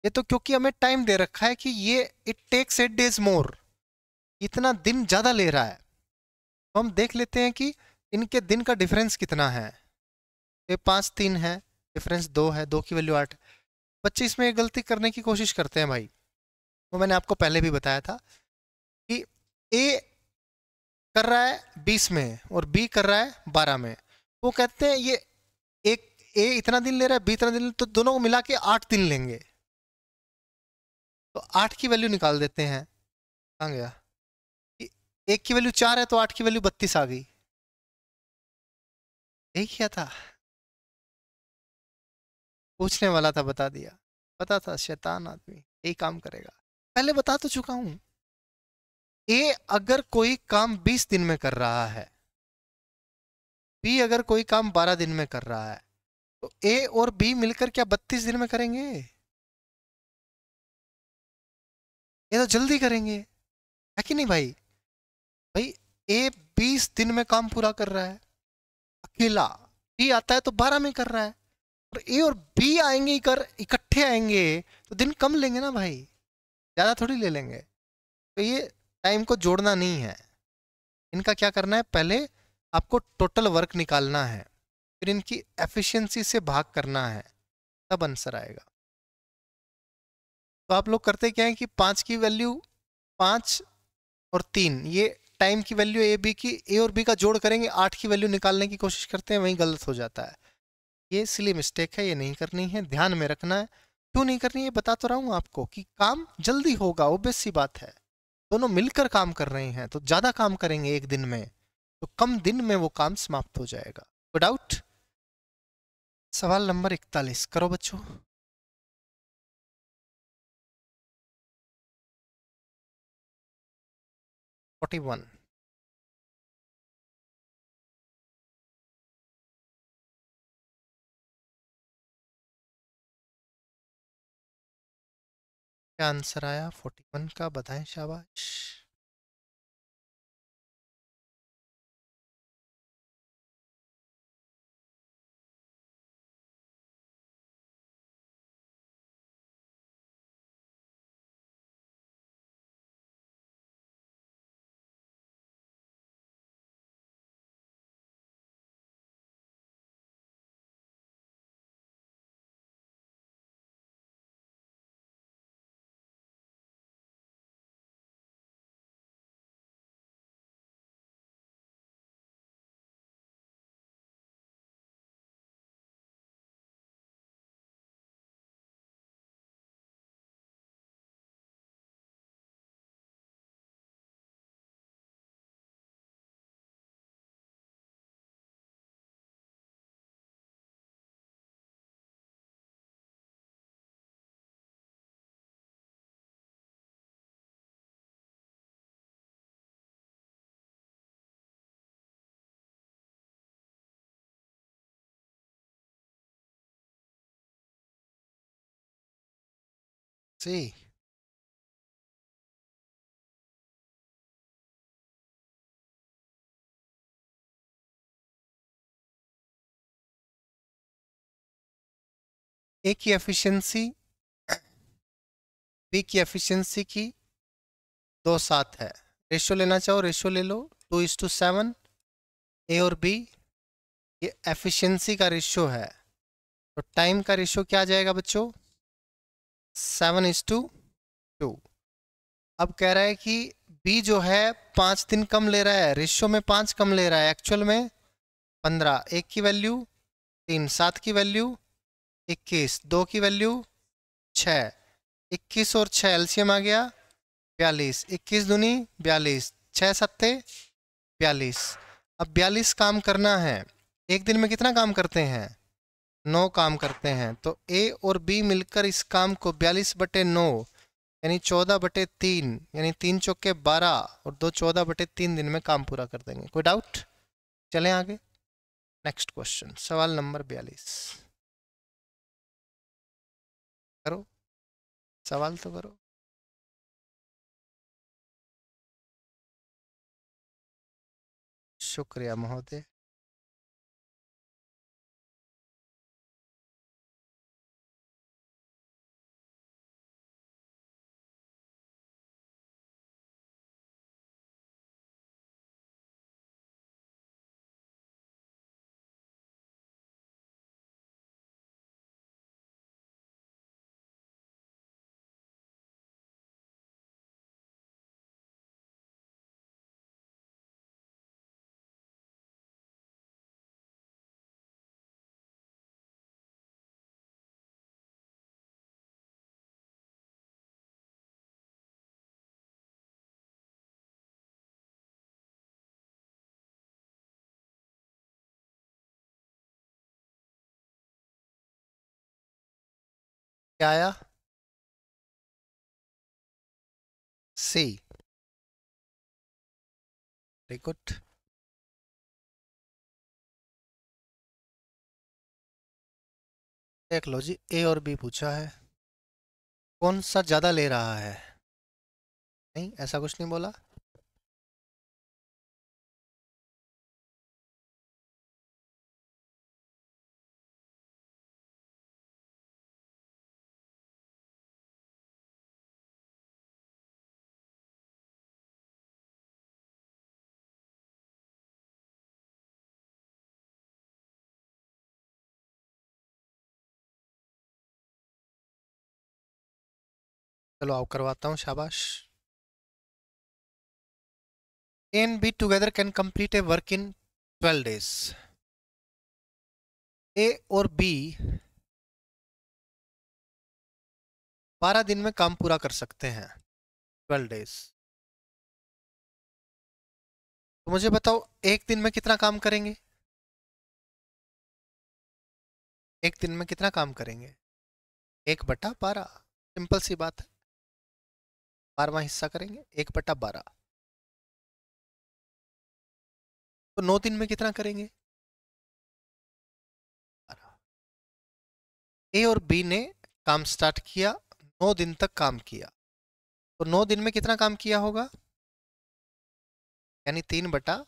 ये तो क्योंकि हमें टाइम दे रखा है कि ये इट टेक्स 8 days मोर, इतना दिन ज्यादा ले रहा है, तो हम देख लेते हैं कि इनके दिन का डिफरेंस कितना है। ये 5 3 है, डिफरेंस 2 है, 2 की वैल्यू 8। बच्चे इसमें एक गलती करने की कोशिश करते हैं भाई, वो मैंने आपको पहले भी बताया था कि ए कर रहा है 20 में और बी कर रहा है 12 में। वो कहते हैं ये एक ए इतना दिन ले रहा है, बी इतना दिन, तो दोनों को मिला के 8 दिन लेंगे। तो 8 की वैल्यू निकाल देते हैं। कहाँ गया? एक की वैल्यू 4 है तो 8 की वैल्यू 32 आ गई। यही किया था, पूछने वाला था बता दिया, पता था शैतान आदमी यही काम करेगा। पहले बता तो चुका हूं। ए अगर कोई काम 20 दिन में कर रहा है, बी अगर कोई काम 12 दिन में कर रहा है, तो ए और बी मिलकर क्या 32 दिन में करेंगे? ये तो जल्दी करेंगे, है कि नहीं भाई? भाई ए 20 दिन में काम पूरा कर रहा है अकेला, बी आता है तो 12 में कर रहा है, और ए और बी आएंगे कर इकट्ठे आएंगे तो दिन कम लेंगे ना भाई, ज्यादा थोड़ी ले लेंगे। तो ये टाइम को जोड़ना नहीं है, इनका क्या करना है, पहले आपको टोटल वर्क निकालना है, फिर इनकी एफिशिएंसी से भाग करना है, तब आंसर आएगा। तो आप लोग करते क्या है कि 5 की वैल्यू 5 और 3 ये टाइम की वैल्यू ए बी की, ए और बी का जोड़ करेंगे 8 की वैल्यू निकालने की कोशिश करते हैं, वहीं गलत हो जाता है। ये सिली मिस्टेक है, ये नहीं करनी है, ध्यान में रखना है। क्यों नहीं करनी है बता तो रहा हूँ आपको कि काम जल्दी होगा, ऑब्वियस सी बात है। दोनों मिलकर काम कर रहे हैं तो ज्यादा काम करेंगे एक दिन में, तो कम दिन में वो काम समाप्त हो जाएगा। Good out. सवाल नंबर 41 करो बच्चों। 41। क्या आंसर आया 41 का, बताएं, शाबाश। सी। ए की एफिशिएंसी बी की एफिशिएंसी की 2:7 है। रेशियो लेना चाहो रेशियो ले लो, 2:7। ए और बी ये एफिशिएंसी का रेशियो है, तो टाइम का रेशियो क्या आ जाएगा बच्चों, 7:2। अब कह रहा है कि बी जो है 5 दिन कम ले रहा है, रेशियो में 5 कम ले रहा है, एक्चुअल में 15। एक की वैल्यू 3, 7 की वैल्यू 21, 2 की वैल्यू 6। 21 और 6 एलसीएम आ गया 42, 21 दूनी 42, 6 सत्ते 42। अब 42 काम करना है, एक दिन में कितना काम करते हैं, 9 काम करते हैं, तो ए और बी मिलकर इस काम को 42/9 यानी 14/3 यानी 3 चौके 12 और 2 14/3 दिन में काम पूरा कर देंगे। कोई डाउट? चलें आगे। नेक्स्ट क्वेश्चन, सवाल नंबर 42। करो, सवाल तो करो। शुक्रिया महोदय। क्या आया? सी। Very good. देख लो जी, ए और बी पूछा है, कौन सा ज्यादा ले रहा है? नहीं, ऐसा कुछ नहीं बोला। चलो आओ करवाता हूँ, शाबाश। A and B together can complete a work in 12 days. A और B 12 दिन में काम पूरा कर सकते हैं, 12 days. तो मुझे बताओ एक दिन में कितना काम करेंगे? एक दिन में कितना काम करेंगे? 1/12. सिंपल सी बात है, 12वां हिस्सा करेंगे, 1/12. तो 9 दिन में कितना करेंगे? 12. ए और बी ने काम स्टार्ट किया, 9 दिन तक काम किया, तो 9 दिन में कितना काम किया होगा? यानी 3/,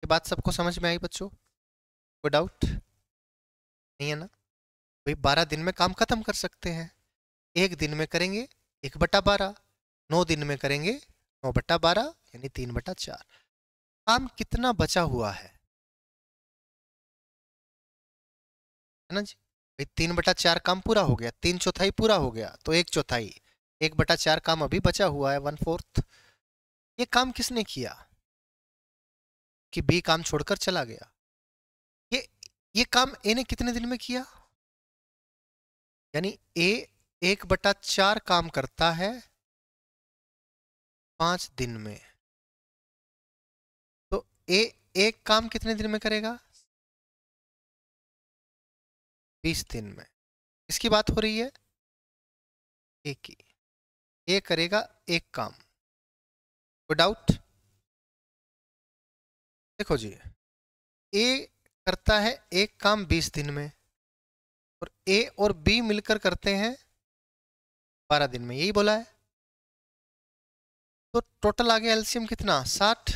ये बात सबको समझ में आई बच्चों? कोई डाउट नहीं है ना? भाई 12 दिन में काम खत्म कर सकते हैं, एक दिन में करेंगे 1/12, 9 दिन में करेंगे 9/12 यानी 3/4. काम कितना बचा हुआ है ना जी? भाई 3/4 काम पूरा हो गया, 3/4 पूरा हो गया, तो 1/4, 1/4 काम अभी बचा हुआ है, 1/4. ये काम किसने किया कि बी काम छोड़कर चला गया? ये काम ए ने कितने दिन में किया? यानी ए 1/4 काम करता है 5 दिन में, तो ए एक काम कितने दिन में करेगा? 20 दिन में. इसकी बात हो रही है ए की. ए करेगा एक काम. कोई डाउट? देखो जी, ए करता है एक काम 20 दिन में, और ए और बी मिलकर करते हैं 12 दिन में, यही बोला है. तो टोटल आ गया एलसीएम कितना? 60.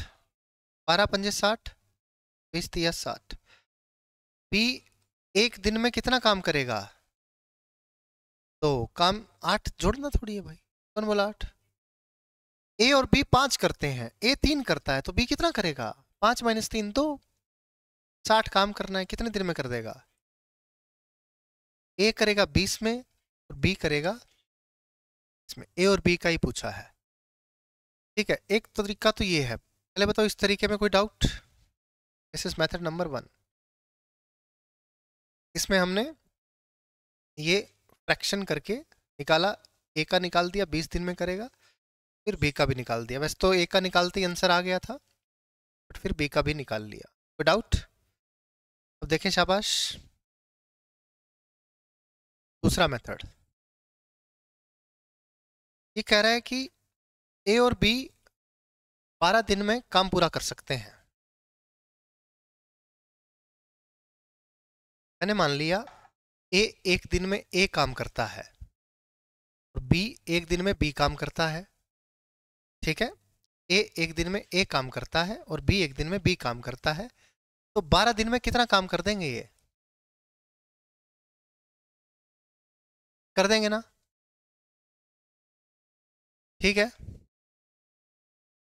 12 पंजे 60, 20 तिया 60. बी एक दिन में कितना काम करेगा? तो काम 8 जोड़ना थोड़ी है भाई, कौन बोला 8? ए और बी 5 करते हैं, ए 3 करता है, तो बी कितना करेगा? 5 - 3 2. 60 काम करना है, कितने दिन में कर देगा? ए करेगा 20 में और बी करेगा इसमें. ए और बी का ही पूछा है, ठीक है. एक तरीका तो ये है. पहले बताओ इस तरीके में कोई doubt? This is method number 1. इसमें हमने ये फ्रैक्शन करके निकाला, ए का निकाल दिया 20 दिन में करेगा, फिर बी का भी निकाल दिया. वैसे तो ए का निकालते ही आंसर आ गया था, बट फिर बी का भी निकाल लिया. कोई डाउट? अब देखें, शाबाश. दूसरा मेथड ये कह रहा है कि ए और बी 12 दिन में काम पूरा कर सकते हैं. मैंने मान लिया ए एक दिन में ए काम करता है और बी एक दिन में बी काम करता है, ठीक है. ए एक दिन में ए काम करता है और बी एक दिन में बी काम करता है, तो 12 दिन में कितना काम कर देंगे? ये कर देंगे ना? ठीक है.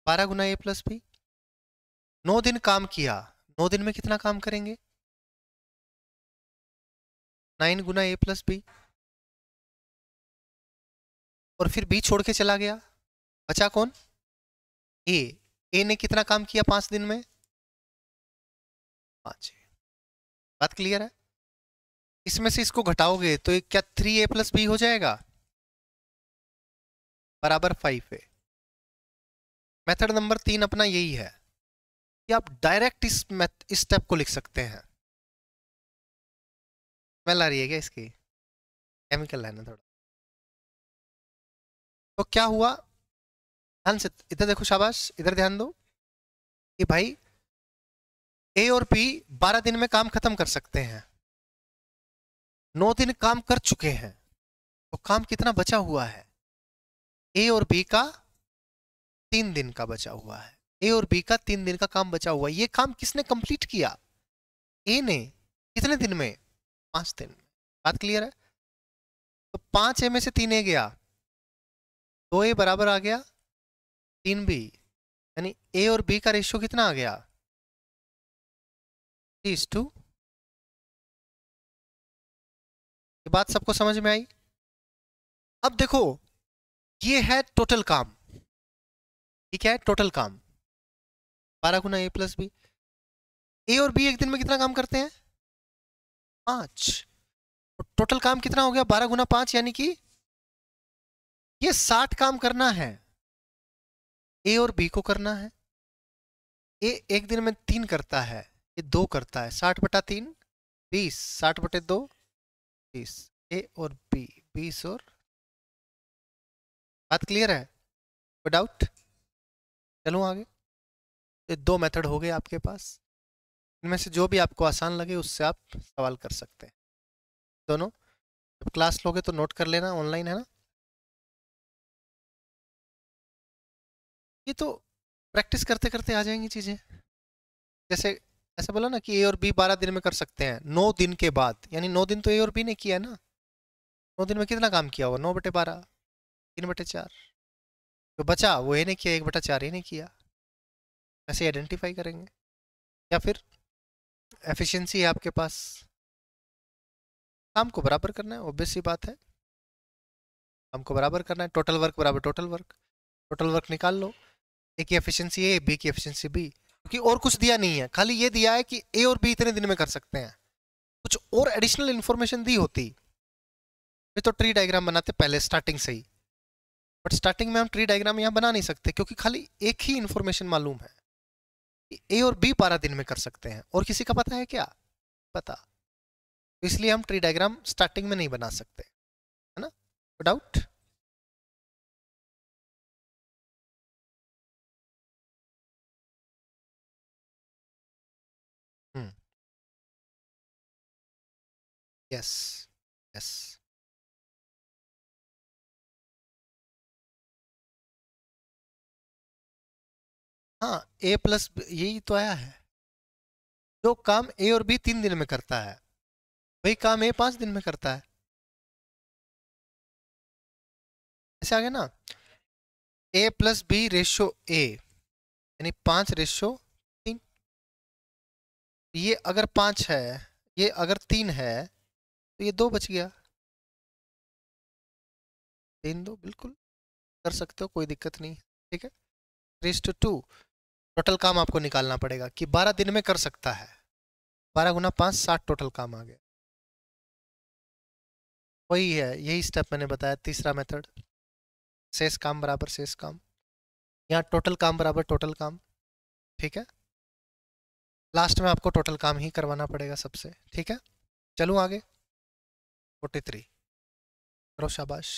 12 गुना ए प्लस बी, 9 दिन काम किया, 9 दिन में कितना काम करेंगे? 9 गुना ए प्लस बी. और फिर बी छोड़ के चला गया, बचा कौन? ए. ए ने कितना काम किया 5 दिन में? 5. बात क्लियर है? इसमें से इसको घटाओगे तो क्या 3a प्लस बी हो जाएगा? बराबर 5a. मेथड नंबर 3 अपना यही है कि आप डायरेक्ट इस स्टेप को लिख सकते हैं. स्मेल आ रही है क्या इसकी? केमिकल है ना थोड़ा. तो क्या हुआ? ध्यान से इधर देखो, शाबाश, इधर ध्यान दो कि भाई ए और बी 12 दिन में काम खत्म कर सकते हैं, 9 दिन काम कर चुके हैं, तो काम कितना बचा हुआ है? ए और बी का 3 दिन का बचा हुआ है. ए और बी का 3 दिन का काम बचा हुआ है. ये काम किसने कंप्लीट किया? ए ने. कितने दिन में? 5 दिन में. बात क्लियर है? तो 5 ए में से 3 ए गया, 2 ए बराबर आ गया 3 बी, यानी ए और बी का रेशियो कितना आ गया? 3:2. ये बात सबको समझ में आई? अब देखो, ये है टोटल काम, ठीक है, टोटल काम. 12 गुना ए प्लस बी। ए और बी एक दिन में कितना काम करते हैं? 5। टोटल काम कितना हो गया? 12 गुना 5, यानी कि ये 60 काम करना है। ए और बी को करना है। ए एक दिन में 3 करता है, ये 2 करता है। 60 बटा 3 20, 60 बटे 2 30। ए और बी 20 और, बात क्लियर है? कोई डाउट? चलो आगे। ये 2 मेथड हो गए आपके पास, इनमें से जो भी आपको आसान लगे उससे आप सवाल कर सकते हैं। दोनों जब क्लास लोगे तो नोट कर लेना, ऑनलाइन है ना। ये तो प्रैक्टिस करते करते आ जाएंगी चीजें। जैसे ऐसा बोला ना कि ए और बी 12 दिन में कर सकते हैं, 9 दिन के बाद, यानी 9 दिन तो ए और बी ने किया है ना। 9 दिन में कितना काम किया होगा? 9/12, 3/4। जो बचा वो ए ने किया, 1/4 ए ने किया। ऐसे आइडेंटिफाई करेंगे। या फिर एफिशिएंसी है आपके पास, काम को बराबर करना है, ऑब्वियस सी बात है। काम को बराबर करना है, टोटल वर्क बराबर टोटल वर्क। टोटल वर्क निकाल लो, ए की एफिशिएंसी ए, बी की एफिशिएंसी बी। क्योंकि और कुछ दिया नहीं है, खाली ये दिया है कि ए और बी इतने दिन में कर सकते हैं। कुछ और एडिशनल इन्फॉर्मेशन दी होती ये तो ट्री डायग्राम बनाते पहले स्टार्टिंग से ही। बट स्टार्टिंग में हम ट्री डायग्राम यहाँ बना नहीं सकते, क्योंकि खाली एक ही इन्फॉर्मेशन मालूम है कि ए और बी 12 दिन में कर सकते हैं, और किसी का पता है क्या? पता। तो इसलिए हम ट्री डायग्राम स्टार्टिंग में नहीं बना सकते, है ना। डाउट? हम्म। यस। यस। हाँ, ए प्लस यही तो आया है। जो काम ए और बी 3 दिन में करता है, वही काम ए 5 दिन में करता है। ऐसे आ गया ना। ए प्लस बी रेशो ए, यानी 5/3। ये अगर 5 है, ये अगर 3 है, तो ये 2 बच गया। 3 2 बिल्कुल कर सकते हो, कोई दिक्कत नहीं। ठीक है। 3:2 टोटल काम आपको निकालना पड़ेगा कि 12 दिन में कर सकता है। 12 गुना 5 60 टोटल काम आ गया। वही है, यही स्टेप मैंने बताया, तीसरा मेथड। शेष काम बराबर शेष काम, यहाँ टोटल काम बराबर टोटल काम। ठीक है। लास्ट में आपको टोटल काम ही करवाना पड़ेगा सबसे। ठीक है। चलूँ आगे। 43 करो, शाबाश।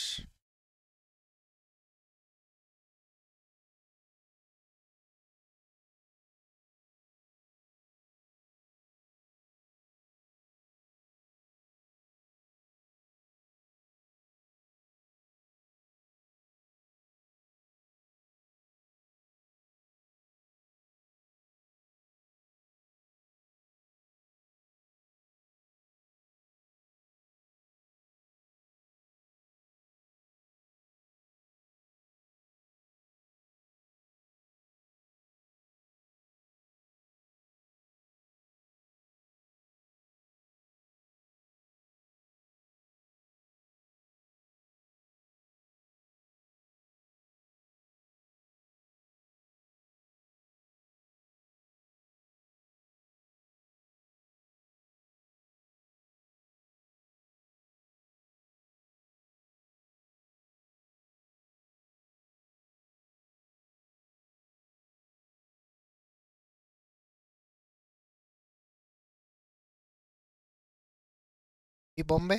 ये Bombay.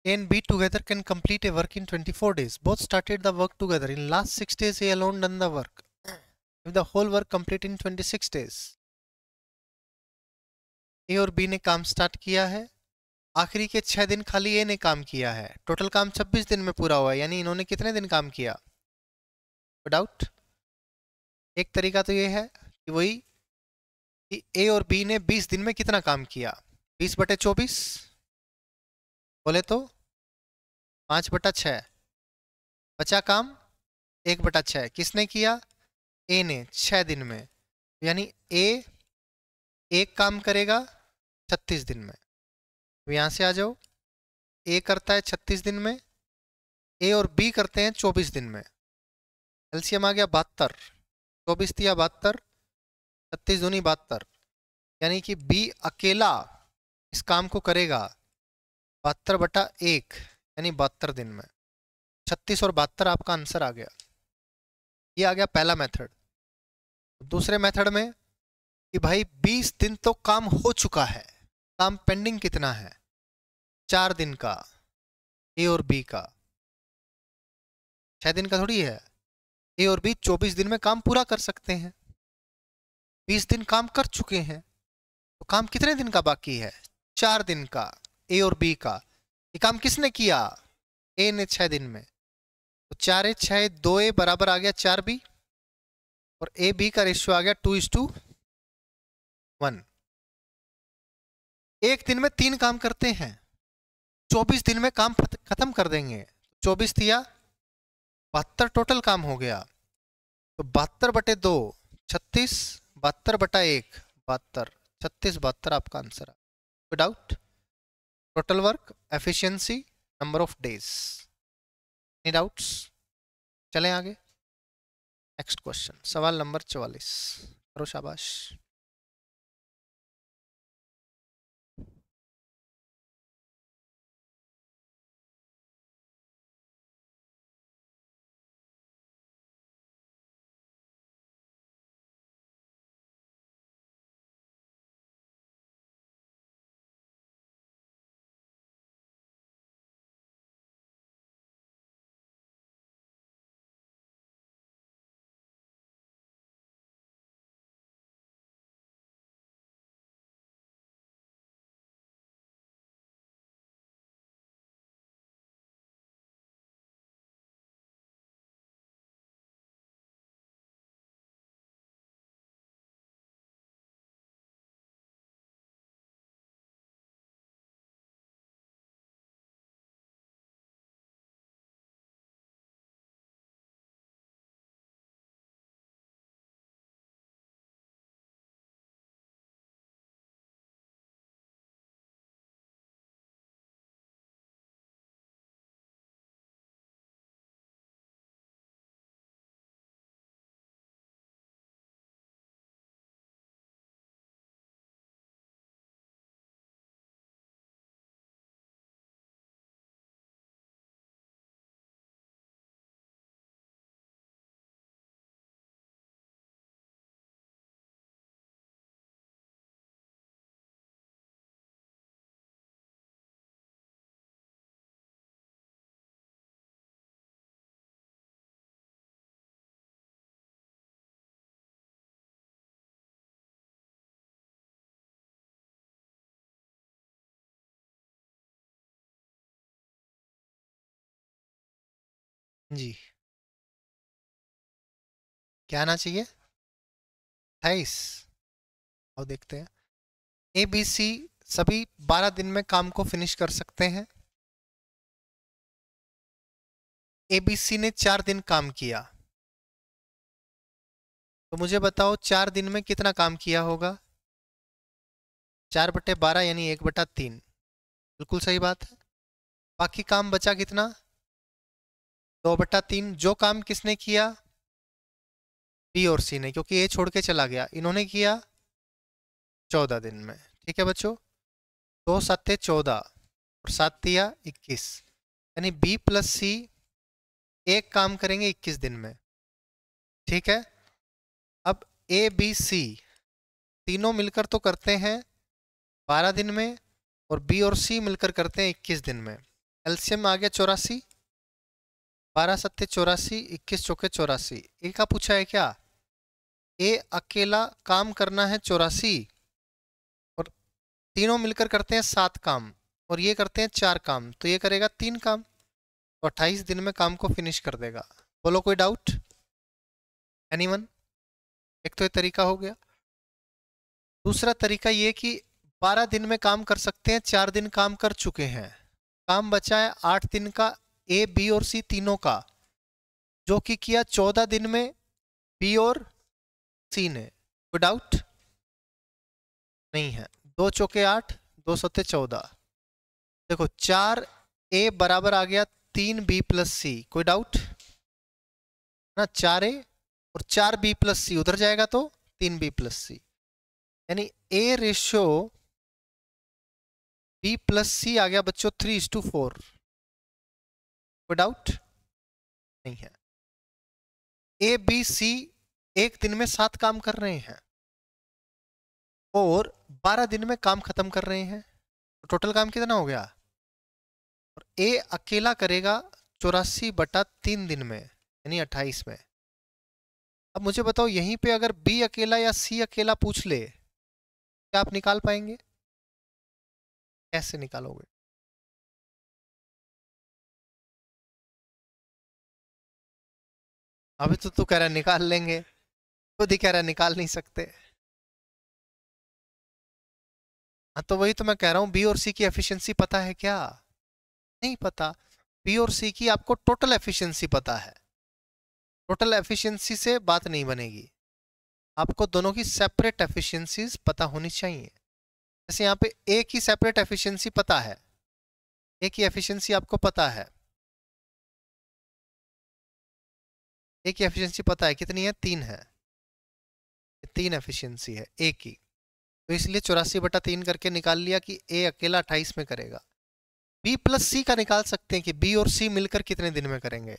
A and B together can complete a work in 24 days. Both started the work together. In last 6 days, A alone done the work. If the whole work complete in 26 days. A और B ने काम start किया है, आखिरी के 6 दिन खाली ए ने काम किया है, टोटल काम 26 दिन में पूरा हुआ है, यानी इन्होंने कितने दिन काम किया? डाउट? एक तरीका तो ये है कि वही कि ए और बी ने 20 दिन में कितना काम किया, 20/24 बोले तो 5/6, बचा काम 1/6, किसने किया? ए ने 6 दिन में, यानी ए एक काम करेगा 36 दिन में। तो यहां से आ जाओ, ए करता है 36 दिन में, ए और बी करते हैं 24 दिन में। एलसीएम आ गया 72, 24 दिया 72, 36 दूनी 72, यानी कि बी अकेला इस काम को करेगा 72/1, यानी 72 दिन में। 36 और 72 आपका आंसर आ गया। ये आ गया पहला मेथड। दूसरे मेथड में कि भाई 20 दिन तो काम हो चुका है, काम पेंडिंग कितना है? 4 दिन का, ए और बी का। 6 दिन का थोड़ी है। ए और बी 24 दिन में काम पूरा कर सकते हैं। 20 दिन काम कर चुके हैं, तो काम कितने दिन का बाकी है? 4 दिन का, ए और बी का। ये काम किसने किया? ए ने 6 दिन में। तो 4 6 2 बराबर आ गया 4 बी, और ए बी का रेशियो आ गया 2:1। एक दिन में 3 काम करते हैं, 24 दिन में काम खत्म कर देंगे। 24 दिया 72, टोटल काम हो गया। तो 72/2 36, 72/1 72, 36 72 आपका आंसर है। कोई doubt? Total work, efficiency, number of days. Any doubts? चलें आगे। नेक्स्ट क्वेश्चन, सवाल नंबर 44, करो शाबाश। जी, क्या आना चाहिए? 28। और देखते हैं, ए बी सी सभी 12 दिन में काम को फिनिश कर सकते हैं। ए बी सी ने 4 दिन काम किया, तो मुझे बताओ 4 दिन में कितना काम किया होगा? 4/12 यानी 1/3। बिल्कुल सही बात है। बाकी काम बचा कितना? 2/3। जो काम किसने किया? बी और सी ने, क्योंकि ए छोड़ के चला गया। इन्होंने किया 14 दिन में। ठीक है बच्चों, 2 7 14 और 7 दिया 21, यानी बी प्लस सी एक काम करेंगे 21 दिन में। ठीक है, अब ए बी सी तीनों मिलकर तो करते हैं 12 दिन में, और बी और सी मिलकर करते हैं 21 दिन में। एलसीएम आ गया 84, 12 7 84, 21 चौके 84। ए का पूछा है क्या? ए अकेला काम करना है 84, और तीनों मिलकर करते हैं 7 काम, और ये करते हैं 4 काम, तो ये करेगा 3 काम, तो 28 दिन में काम को फिनिश कर देगा। बोलो कोई डाउट? एनीवन? एक तो ये तरीका हो गया। दूसरा तरीका ये कि 12 दिन में काम कर सकते हैं, 4 दिन काम कर चुके हैं, काम बचा है 8 दिन का ए बी और सी तीनों का, जो कि किया 14 दिन में बी और सी ने। कोई डाउट? नहीं है। 2 चौके 8, 2 सत्ते 14। देखो 4 ए बराबर आ गया 3 बी प्लस सी। कोई डाउट ना? 4 ए और 4 बी प्लस सी उधर जाएगा तो 3 बी प्लस सी, यानी ए रेशियो बी प्लस सी आ गया बच्चों 3:4। कोई डाउट? नहीं है। ए बी सी एक दिन में 7 काम कर रहे हैं और 12 दिन में काम खत्म कर रहे हैं, तो टोटल काम कितना हो गया? और ए अकेला करेगा 84/3 दिन में, यानी 28 में। अब मुझे बताओ यहीं पे अगर बी अकेला या सी अकेला पूछ ले, क्या आप निकाल पाएंगे? कैसे निकालोगे? अभी तो तू कह रहा है निकाल लेंगे, खुद ही कह रहा है निकाल नहीं सकते। हाँ तो वही तो मैं कह रहा हूँ, बी और सी की एफिशिएंसी पता है क्या? नहीं पता। बी और सी की आपको टोटल एफिशिएंसी पता है, टोटल एफिशिएंसी से बात नहीं बनेगी, आपको दोनों की सेपरेट एफिशिएंसीज पता होनी चाहिए। जैसे यहाँ पे ए की सेपरेट एफिशिएंसी पता है, ए की एफिशिएंसी आपको पता है, ए की एफिशिएंसी पता है कितनी है? 3 है, 3 एफिशिएंसी है ए की, तो इसलिए 84/3 करके निकाल लिया कि ए अकेला 28 में करेगा। बी प्लस सी का निकाल सकते हैं कि बी और सी मिलकर कितने दिन में करेंगे।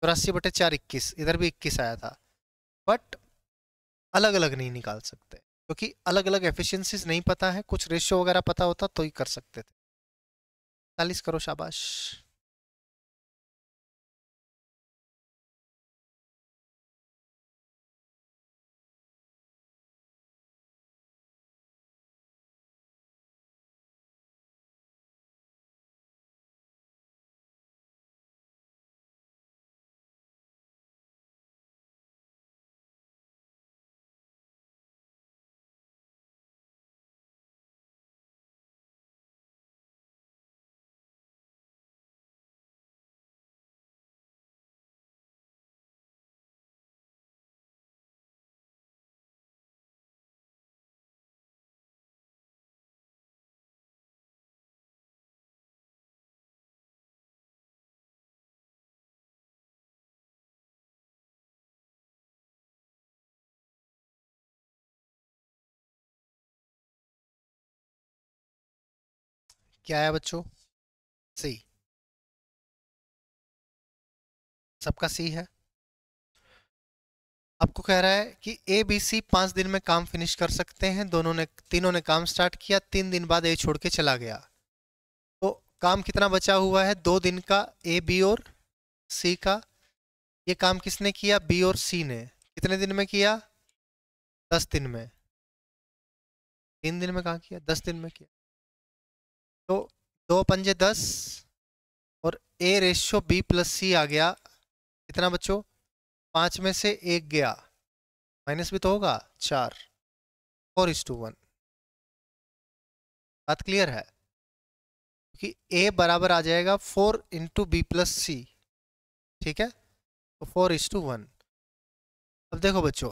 84/4 21, इधर भी 21 आया था, बट अलग अलग नहीं निकाल सकते क्योंकि अलग अलग एफिशिएंसीज नहीं पता है। कुछ रेशियो वगैरह पता होता तो ही कर सकते थे। 40 करो, शाबाश। क्या है बच्चों? सी। सबका सी है। आपको कह रहा है कि ए बी सी 5 दिन में काम फिनिश कर सकते हैं, तीनों ने काम स्टार्ट किया, 3 दिन बाद ए छोड़ के चला गया, तो काम कितना बचा हुआ है? 2 दिन का ए बी और सी का। ये काम किसने किया? बी और सी ने। कितने दिन में किया? 10 दिन में। 3 दिन में कहाँ किया? 10 दिन में किया। तो 2 पंजे 10 और ए रेशियो बी प्लस सी आ गया कितना बच्चों? 5 में से 1 गया, माइनस भी तो होगा, 4, 4:1। बात क्लियर है? क्योंकि ए बराबर आ जाएगा 4 × B+C, ठीक है, तो 4:1। अब देखो बच्चों,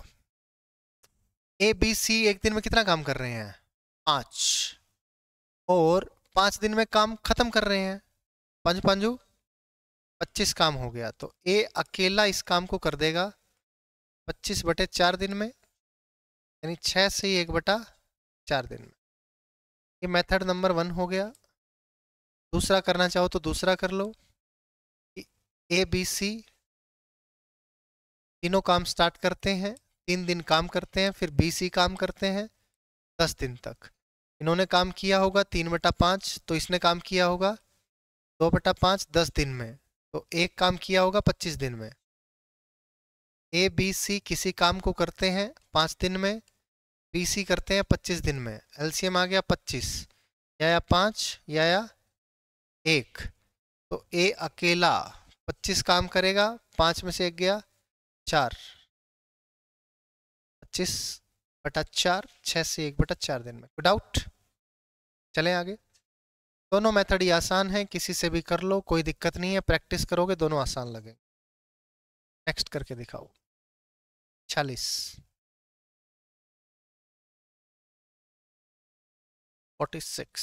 ए बी सी एक दिन में कितना काम कर रहे हैं? 5, और 5 दिन में काम खत्म कर रहे हैं, 5 5 25 काम हो गया, तो ए अकेला इस काम को कर देगा 25/4 दिन में, यानी 6 से 1/4 दिन में। ये मेथड नंबर 1 हो गया। दूसरा करना चाहो तो दूसरा कर लो। ए बी सी तीनों काम स्टार्ट करते हैं, 3 दिन काम करते हैं, फिर बी सी काम करते हैं 10 दिन तक। इन्होंने काम किया होगा 3/5, तो इसने काम किया होगा 2/5 10 दिन में, तो एक काम किया होगा 25 दिन में। ए बी सी किसी काम को करते हैं 5 दिन में, बी सी करते हैं 25 दिन में, एलसीएम आ गया 25, या 5 या 1। तो ए अकेला 25 काम करेगा, 5 में से 1 गया 4, 25/4, 6 से 1/4 दिन में। कोई डाउट? चलें आगे। दोनों मेथड ही आसान है, किसी से भी कर लो, कोई दिक्कत नहीं है, प्रैक्टिस करोगे दोनों आसान लगेंगे। नेक्स्ट करके दिखाओ। 46, 46,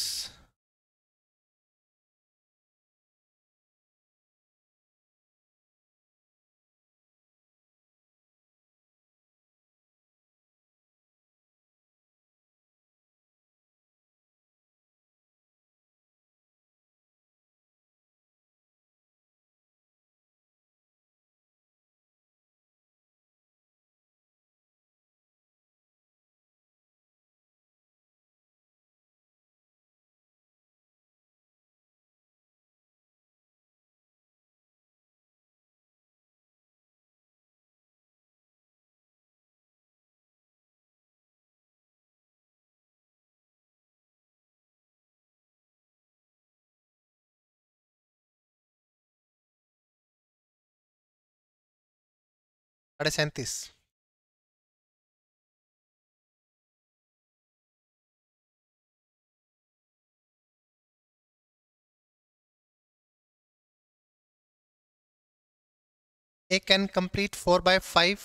साढ़े 37। A can complete 4/5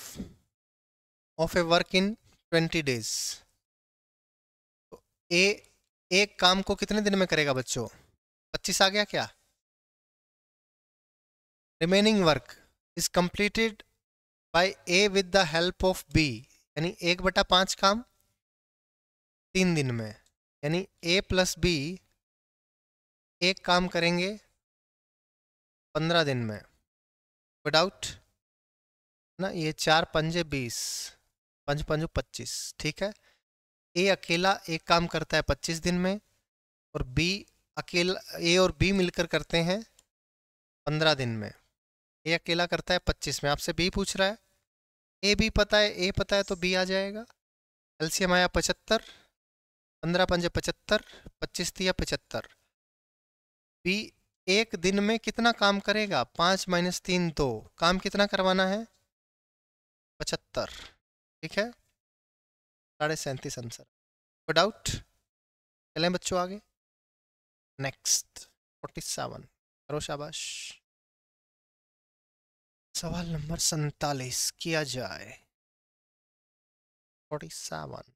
of a work in 20 days। तो ए एक काम को कितने दिन में करेगा बच्चों? 25 आ गया क्या? Remaining work is completed by A with the help of B, यानी 1/5 काम 3 दिन में, यानी ए प्लस बी एक काम करेंगे 15 दिन में। कोई डाउट ना? ये 4 पंजे 20, 5 पंजू 25, ठीक है। ए अकेला एक काम करता है 25 दिन में, और बी अकेला, ए और बी मिलकर करते हैं 15 दिन में। ए अकेला करता है 25 में, आपसे बी पूछ रहा है। ए बी पता है, ए पता है, तो बी आ जाएगा। एलसीएम आया 75, 15 पंजे 75, 25 दिया 75। बी एक दिन में कितना काम करेगा? 5 - 3 2, काम कितना करवाना है? 75, ठीक है। 37.5 आंसर। कोई डाउट? चलें बच्चों आगे। नेक्स्ट 47, करो शाबाश। सवाल नंबर 47 किया जाए। 47,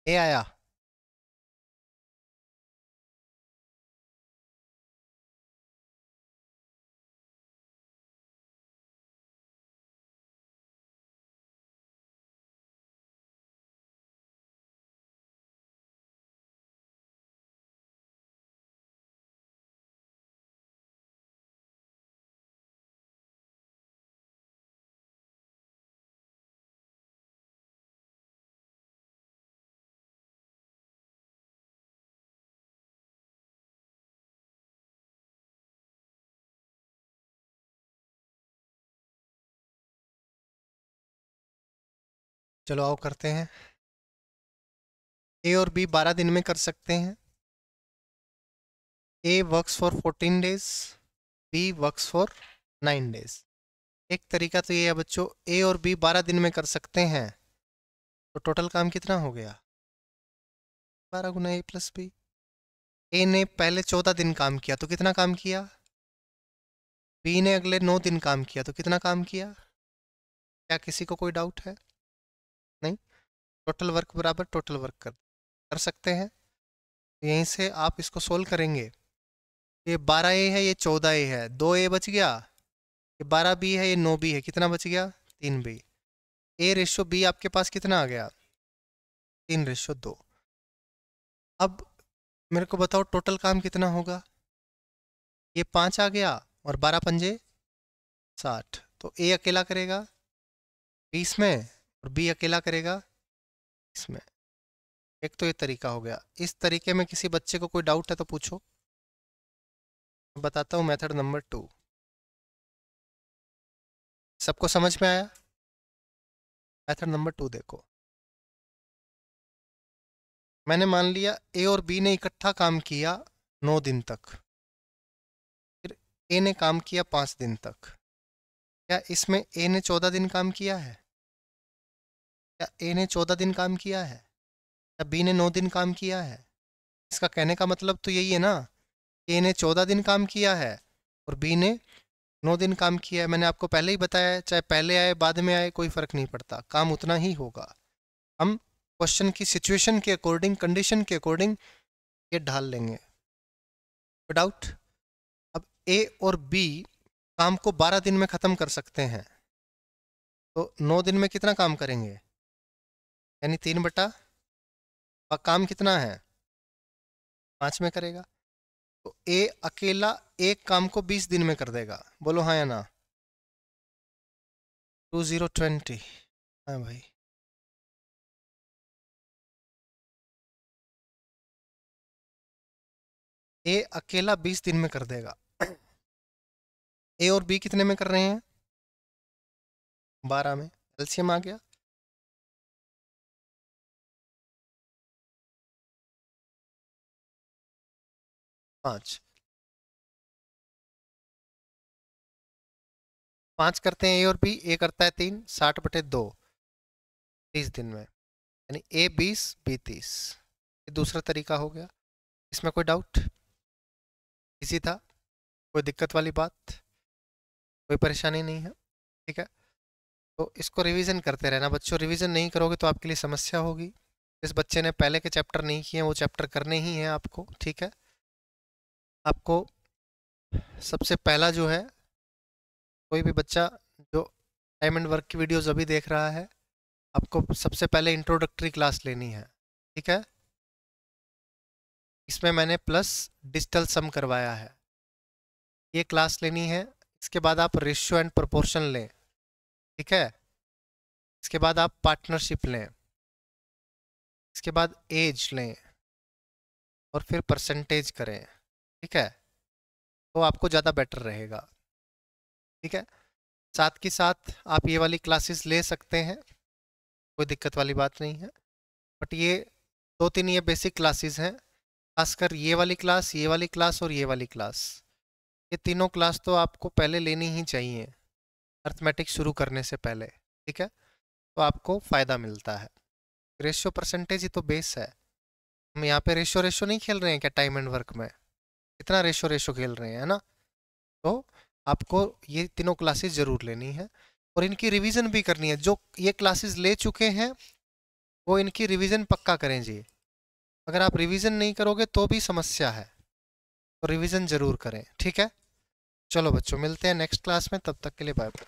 ए आया। चलो आओ करते हैं। ए और बी 12 दिन में कर सकते हैं। A works for 14 days, B works for 9 days. एक तरीका तो ये है बच्चों, ए और बी 12 दिन में कर सकते हैं, तो टोटल काम कितना हो गया? 12 गुना ए प्लस बी। ए ने पहले 14 दिन काम किया, तो कितना काम किया? बी ने अगले 9 दिन काम किया, तो कितना काम किया? क्या किसी को कोई डाउट है? नहीं? टोटल वर्क बराबर टोटल वर्क कर सकते हैं। यहीं से आप इसको सोल्व करेंगे। ये 12A है, ये 14A है, 2A बच गया। ये 12B है, ये 9B है, कितना बच गया? 3B। A/B आपके पास कितना आ गया? 3/2। अब मेरे को बताओ टोटल काम कितना होगा? ये 5 आ गया और 12 पंजे 60। तो A अकेला करेगा 20 में और B अकेला करेगा इसमें। एक तो ये तरीका हो गया। इस तरीके में किसी बच्चे को कोई डाउट है तो पूछो। बताता हूँ मेथड नंबर 2। सबको समझ में आया? मेथड नंबर 2 देखो। मैंने मान लिया A और B ने इकट्ठा काम किया 9 दिन तक, फिर A ने काम किया 5 दिन तक। क्या इसमें A ने 14 दिन काम किया है? क्या A ने 14 दिन काम किया है? या B ने 9 दिन काम किया है? इसका कहने का मतलब तो यही है ना, A ने 14 दिन काम किया है और B ने 9 दिन काम किया है। मैंने आपको पहले ही बताया है, चाहे पहले आए बाद में आए कोई फर्क नहीं पड़ता, काम उतना ही होगा। हम क्वेश्चन की सिचुएशन के अकॉर्डिंग, कंडीशन के अकॉर्डिंग ये ढाल लेंगे। डाउट? अब A और B काम को 12 दिन में ख़त्म कर सकते हैं, तो 9 दिन में कितना काम करेंगे? यानी 3 बटा, और काम कितना है? 5 में करेगा। तो A अकेला एक काम को 20 दिन में कर देगा। बोलो हाँ या ना? 2020। हाँ भाई। A अकेला 20 दिन में कर देगा। A और B कितने में कर रहे हैं? 12 में। एलसीएम आ गया। पाँच करते हैं A और B। A करता है 3, 60/2, 30 दिन में। यानी A 20, B 30। ये दूसरा तरीका हो गया। इसमें कोई डाउट? इसी था, कोई दिक्कत वाली बात, कोई परेशानी नहीं है? ठीक है, तो इसको रिवीजन करते रहना बच्चों। रिवीजन नहीं करोगे तो आपके लिए समस्या होगी। जिस बच्चे ने पहले के चैप्टर नहीं किए वो चैप्टर करने ही हैं आपको। ठीक है, आपको सबसे पहला जो है, कोई भी बच्चा जो टाइम एंड वर्क की वीडियोस अभी देख रहा है, आपको सबसे पहले इंट्रोडक्टरी क्लास लेनी है। ठीक है, इसमें मैंने प्लस डिजिटल सम करवाया है, ये क्लास लेनी है। इसके बाद आप रेशियो एंड प्रोपोर्शन लें। ठीक है, इसके बाद आप पार्टनरशिप लें, इसके बाद एज लें और फिर परसेंटेज करें। ठीक है, तो आपको ज़्यादा बेटर रहेगा। ठीक है, साथ के साथ आप ये वाली क्लासेस ले सकते हैं, कोई दिक्कत वाली बात नहीं है। बट ये 2-3 ये बेसिक क्लासेस हैं, खासकर ये वाली क्लास, ये वाली क्लास और ये वाली क्लास। ये तीनों क्लास तो आपको पहले लेनी ही चाहिए अर्थमेटिक शुरू करने से पहले। ठीक है, तो आपको फ़ायदा मिलता है। रेशियो परसेंटेज ही तो बेस है। हम यहाँ पे रेशियो रेशियो नहीं खेल रहे हैं क्या टाइम एंड वर्क में? इतना रेशियो रेशियो खेल रहे हैं, है ना? तो आपको ये तीनों क्लासेस ज़रूर लेनी है और इनकी रिवीजन भी करनी है। जो ये क्लासेस ले चुके हैं वो इनकी रिवीजन पक्का करें जी। अगर आप रिवीजन नहीं करोगे तो भी समस्या है, तो रिवीजन ज़रूर करें। ठीक है, चलो बच्चों, मिलते हैं नेक्स्ट क्लास में। तब तक के लिए बाय बाय।